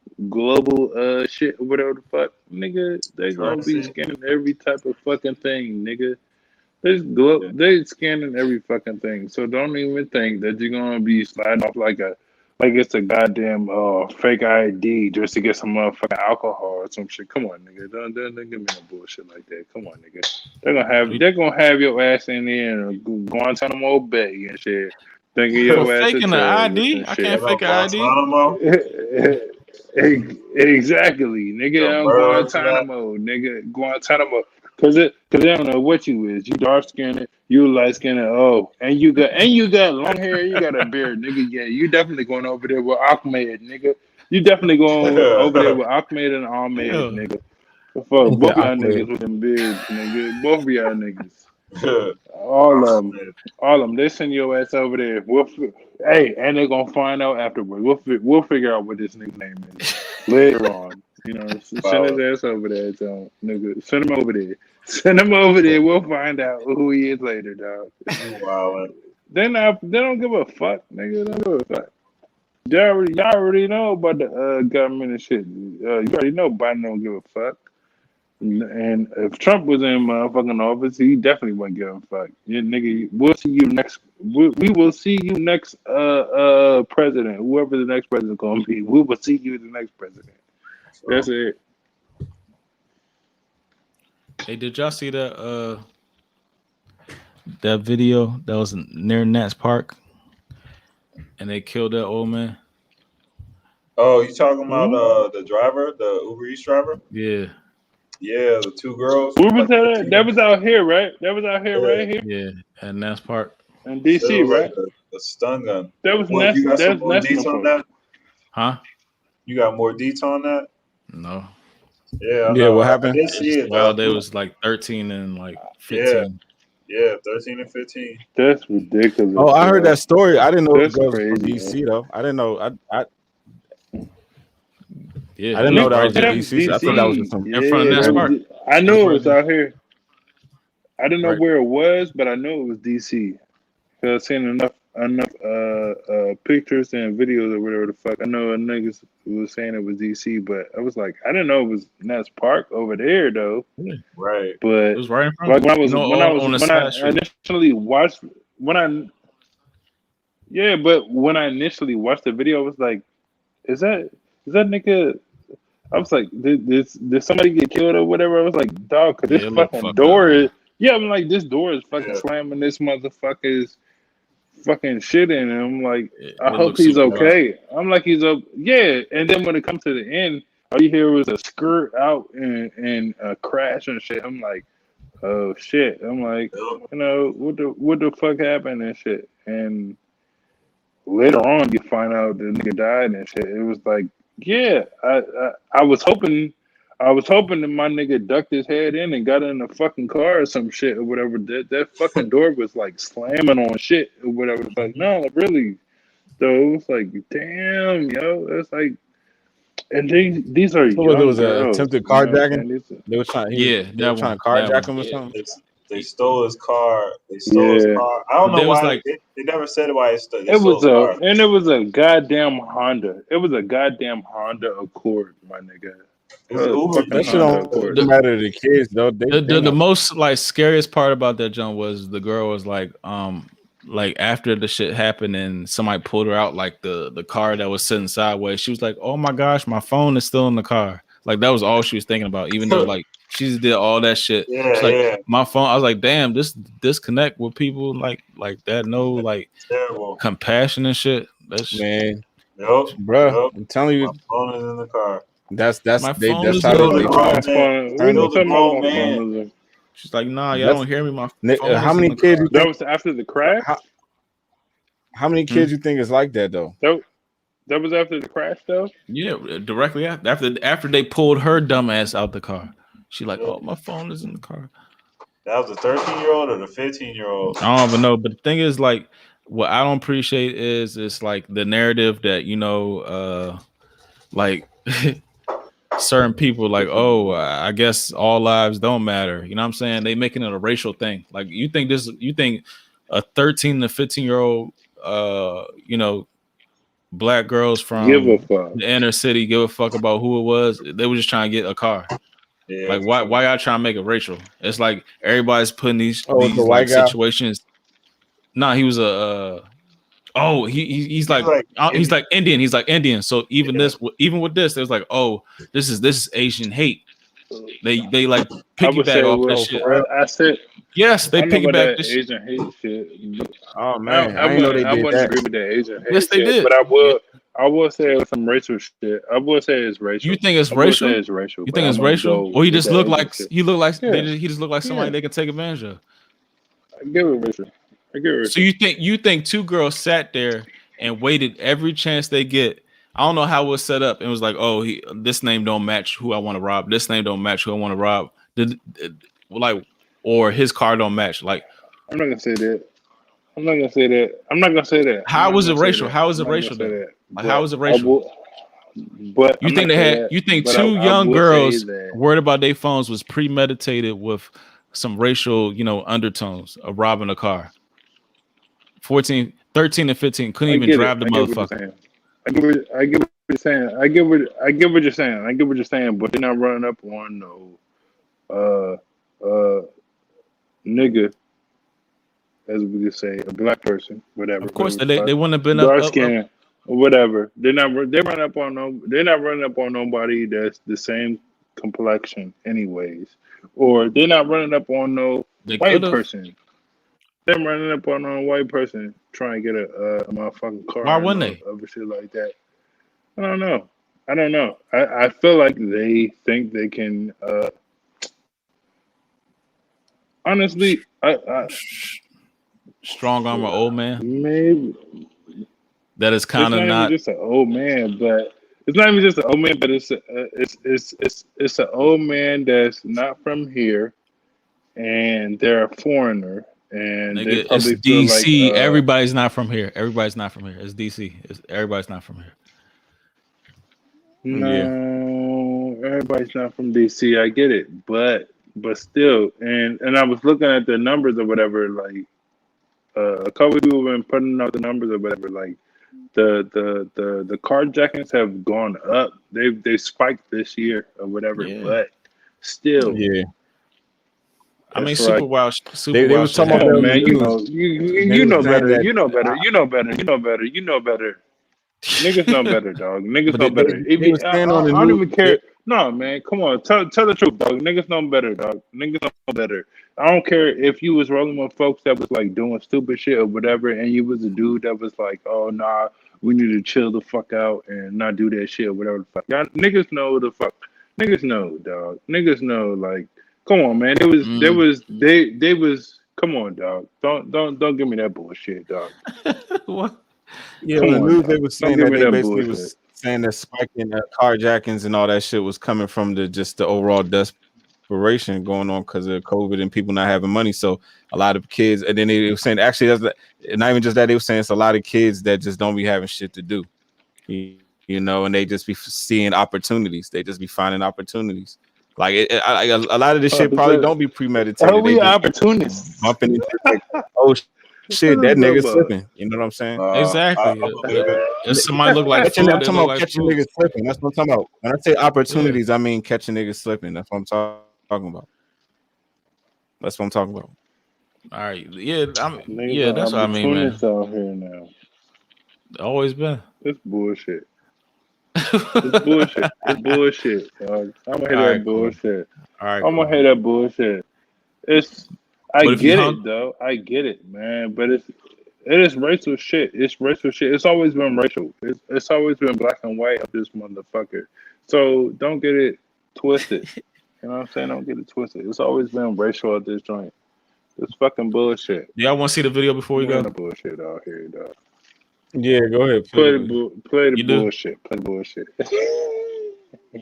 shit or whatever the fuck. Nigga, they gonna be Currency. scanning every type of fucking thing, nigga. They scanning every fucking thing. So don't even think that you're gonna be sliding off like it's a goddamn fake ID just to get some motherfucking alcohol or some shit. Come on, nigga. Don't give me no bullshit like that. Come on, nigga. They're gonna have your ass in there and Guantanamo Bay and shit. Thinking For your ass a faking the terrorist ID, and I shit. can't fake an ID. Guantanamo, Exactly, nigga. the On murder for that. Guantanamo, nigga. Guantanamo. Cause they don't know what you is. You dark skinned, you light skinned. Oh, and you got long hair. You got a beard, nigga. Yeah, you definitely going over there with Ahmed, nigga. You definitely going over there with Ahmed and Ahmed, Yeah. nigga. Fuck both of y'all Ahmed. niggas with them beards, nigga. Both of y'all niggas. Yeah. All of them. They send your ass over there. And they're gonna find out afterwards. We'll figure out what this nigga name is later on. You know, send his ass over there, so nigga. Send him over there. Send him over there. We'll find out who he is later, dog. Wow. They don't give a fuck, nigga. They don't give a fuck. Y'all already know about the government and shit. You already know Biden don't give a fuck. And if Trump was in motherfucking office, he definitely wouldn't give a fuck. Yeah, nigga, we'll see you next. We will see you next. President, whoever the next president gonna be, we will see you the next president. That's it. Hey, did y'all see that video that was near Nats Park, and they killed that old man? Oh, you talking about the driver, the Uber Eats driver? Yeah. Yeah, the two girls. Where was that? That was out here, right? That was out here, right here Yeah, at Nats Park. in It DC, was right? like a stun gun. That was What, you got some that's more National deets on Park. that? Huh? You got more deets on that? No. Yeah, I Yeah, know. what I happened? did see it. Well, Though. they was like 13 and like 15. Yeah, 13 and 15. That's ridiculous. Oh, I heard bro. that story. I didn't know That's the girls from crazy. DC though. I didn't know. Yeah, I didn't know that was in right DC. So I thought that was just some. in front of Nats Park. I knew it was Right. out here. I didn't know Right. where it was, but I knew it was DC. Cause I've seen enough pictures and videos or whatever the fuck. I know a niggas was saying it was DC, but I was like, I didn't know it was Nats Park over there though. Right. It But was right in front like of you. On the when I side street. initially watched when I yeah, but when I initially watched the video, I was like, is that nigga? I was like, did somebody get killed or whatever? I was like, dog, cause Yeah, this it looked fucking fucked up, door is man. yeah. I'm like, this door is fucking Yeah. slamming this motherfucker's fucking shit in, and I'm like, I It hope looked he's super rough. okay. I'm like, he's up, yeah. And then when it comes to the end, all you hear was a skirt out and a crash and shit. I'm like, oh shit. I'm like, Yep. you know, what the fuck happened and shit. And later on, you find out the nigga died and shit. It was like, yeah, I was hoping. I was hoping that my nigga ducked his head in and got in the fucking car or some shit or whatever. That fucking door was like slamming on shit or whatever. It's like, no, really. So it was like, damn, yo. It's like, and these are So there young was a girls. attempted You know what I'm carjacking. saying? These They were trying. Yeah, They were that trying one. to That carjack one. him or Yeah, something. they stole his car. They stole his yeah. car. I don't But know there was why. like They never said why they stole. They It stole was his car. it was a goddamn Honda. It was a goddamn Honda Accord, my nigga. It's A Uber. fucking That shit Honda don't Accord. matter to the kids though. the most like scariest part about that jump was the girl was like after the shit happened and somebody pulled her out like the car that was sitting sideways. She was like, "Oh my gosh, my phone is still in the car." Like that was all she was thinking about, even though like she just did all that shit. She's like, Yeah, my phone. I was like, damn, this disconnect with people like that. No, like terrible. compassion and shit. That's man, Yep, bruh. yep. I'm telling My you, phone is in the car. that's my phone that's is how in Killed a the they car. trying grown to man. What turn you it. Killed a talking about? grown My man. phone is She's like, nah, y'all That's don't hear me. My phone how is in many the kids you car. that think? was after the crash. How many kids you think is like that though? That was after the crash, though. Yeah, directly after they pulled her dumb ass out the car. She like, Yep. oh, my phone is in the car. That was the 13-year-old or the 15-year-old. I don't even know. But the thing is, like, what I don't appreciate is it's like the narrative that like certain people like, oh, I guess all lives don't matter. You know what I'm saying? They making it a racial thing. Like, you think a 13 to 15-year-old, black girls Give a from fuck. the inner city give a fuck about who it was? They were just trying to get a car. Yeah, Like, for why sure. y'all trying to make it racial? It's like everybody's putting these Oh, it's the like white guy. situations. Nah, he was a he's like he's like Indian. He's like Indian. So even with this, there's like, oh, this is Asian hate. They like I would piggyback say, off that Oh, shit. for real? I said, Yes, I they don't know about piggyback that this shit. Asian hate shit. But Oh man, I didn't know they I did wouldn't that. agree with that Asian hate Yes, they shit. did. But Yeah. I will say it was some racial shit. I will say it's racial. You think it's I will racial? say it's racial. You But think I it's wouldn't racial? go Or he with just that looked Asian like shit. he looked like Yeah, he just looked like somebody yeah. they can take advantage of. I give it racial. I give it So racial. you think two girls sat there and waited every chance they get? I don't know how it was set up. It was like, oh, this name don't match who I want to rob. This name don't match who I want to rob. Like, or his car don't match. Like, I'm not gonna say that. I'm not gonna say that. I'm not gonna say that. I'm how not was it gonna say racial? that. How is I'm it not gonna racial say though? that. Like, how is it I racial? will. But You I'm think not say that. you think But two I young will say girls that. worried about their phones was premeditated with some racial, undertones of robbing a car? 14, 13 and 15 couldn't I even get it. drive the I get what you're motherfucker. saying. I get what you're saying. I get what you're saying. I get what you're saying. But they're not running up on no nigga, as we could say, a black person, whatever, Of course, whatever the they fuck, wouldn't have been dark up. skin or whatever. They're not. They run up on no. They're not running up on nobody that's the same complexion, anyways. Or they're not running up on no They could white have. person. They're running up on a white person trying to get a motherfucking car Why and wouldn't they? other shit like that. I don't know. I feel like they think they can. Honestly, I Strong arm or old man. maybe That is it's kind of not even not. just an old man, but it's not even just an old man, but it's an old man that's not from here, and they're a foreigner, and they Nigga, it's probably feel like DC. Everybody's not from here. Everybody's not from here. It's DC. Everybody's not from here. Yeah. no, everybody's not from DC. I get it, but still, and I was looking at the numbers or whatever, like a couple people have been putting out the numbers or whatever. Like the carjackings have gone up. They spiked this year or whatever. Yeah. But still, Yeah, I mean, it's Super like, Wild. they was Shit talking come about on, that happened. on the man. You news. know, They you was know saying better. that, You know better. You know better. You know better. You know better. Niggas know better, dog. Niggas but know better. they was saying on the I don't news. even care. No, man, come on. Tell the truth, dog. Niggas know better, dog. Niggas know better. I don't care if you was rolling with folks that was like doing stupid shit or whatever, and you was a dude that was like, oh nah, we need to chill the fuck out and not do that shit or whatever the fuck. Y'all niggas know the fuck. Niggas know, dog. Niggas know, like, come on, man. They was. Come on, dog. Don't give me that bullshit, dog. What? Yeah, Come on the on, news they dog. was Don't saying give that me they that basically bullshit. was saying that spiking carjackings and all that shit was coming from the overall desperation going on because of COVID and people not having money. So a lot of kids, and then they were saying actually not even just that, they were saying it's a lot of kids that just don't be having shit to do, you know, and they just be seeing opportunities. They just be finding opportunities. Like a lot of this shit probably don't be premeditated. They We just opportunists. bumping into like, oh shit, that nigga slipping. You know what I'm saying? Exactly. I believe it. If somebody look like Catching, I'm food, they talking look about like catching food. niggas slipping. That's what I'm talking about. When I say Yeah. opportunities, I mean catching niggas slipping. That's what I'm talking about. That's what I'm talking about. All right. Yeah. Niggas Yeah. are That's what I mean, man. opportunists out here now. Always been. It's bullshit. All It's bullshit. It's bullshit, dog. I'm gonna hear right. that Cool. bullshit. All right. I'm gonna Cool. hear that bullshit. It's I But if you get hung, it though. I get it, man. But it is racial shit. It's racial shit. It's always been racial. It's always been black and white of this motherfucker. So don't get it twisted. You know what I'm saying? Don't get it twisted. It's always been racial at this joint. It's fucking bullshit. y'all want to see the video before we I'm hearing go? the bullshit out here, dog. Yeah, go ahead. Play the You do. bullshit. Play the bullshit.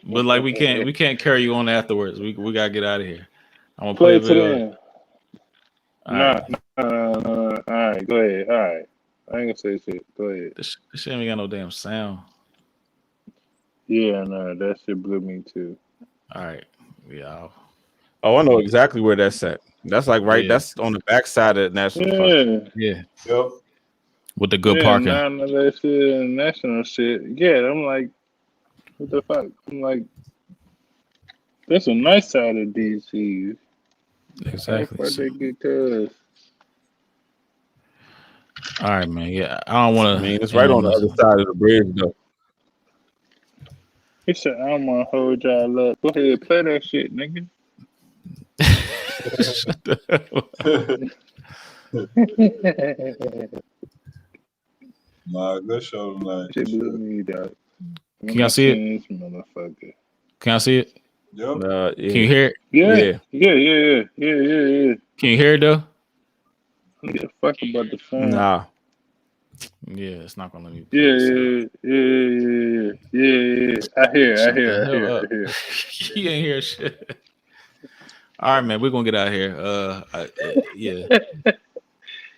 But like we can't carry you on afterwards. We gotta get out of here. I'm gonna play Play a it to the video. end. All right. All right, go ahead. All right. I ain't gonna say shit. Go ahead. This shit ain't got no damn sound. Yeah, no, that shit blew me too. All right. Yeah. Oh, I know exactly where that's at. That's like right. Yeah. That's on the backside of National Park. Yeah, Yeah. Yep. With the good yeah, parking. none of that shit and national shit. Yeah, I'm like, what the fuck? I'm like, that's a nice side of DC. How the Exactly. fuck So, they get cuz? all right, man. Yeah. I don't want I to. mean, it's right on the other side of the bridge, though. He said, I'm gonna hold y'all up. Go ahead, play that shit, nigga. Shut the Nah, good show tonight. Shit blew me, dog. Can y'all see it? This motherfucker. Can I see it? Yep. Yeah. Can you hear it? Yeah. Can you hear it though? I don't give a fuck about the phone. Nah. Yeah, it's not gonna let me play the sound. Yeah. Shut the hell I up. hear. You ain't hear shit. All right, man. We're gonna get out of here. Yeah.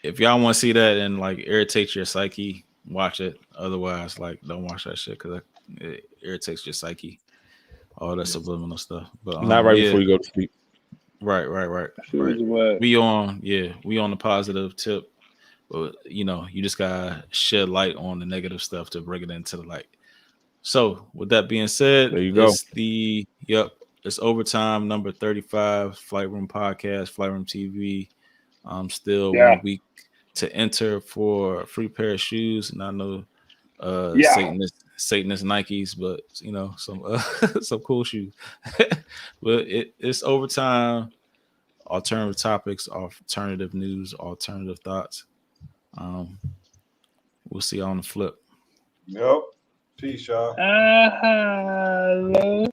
If y'all want to see that and like irritate your psyche, watch it. Otherwise, like don't watch that shit because it irritates your psyche. All that subliminal stuff. But Not right before you go to sleep. Right. Shit was whack. We on the positive tip. But you just gotta shed light on the negative stuff to bring it into the light. So with that being said, There you go. It's overtime number 35, Flight Room Podcast, Flight Room TV. Still 1 week to enter for a free pair of shoes. And I know Satanist Nikes, but some some cool shoes. But it's overtime, alternative topics, alternative news, alternative thoughts. We'll see you on the flip. Yep. Peace, y'all. Hello.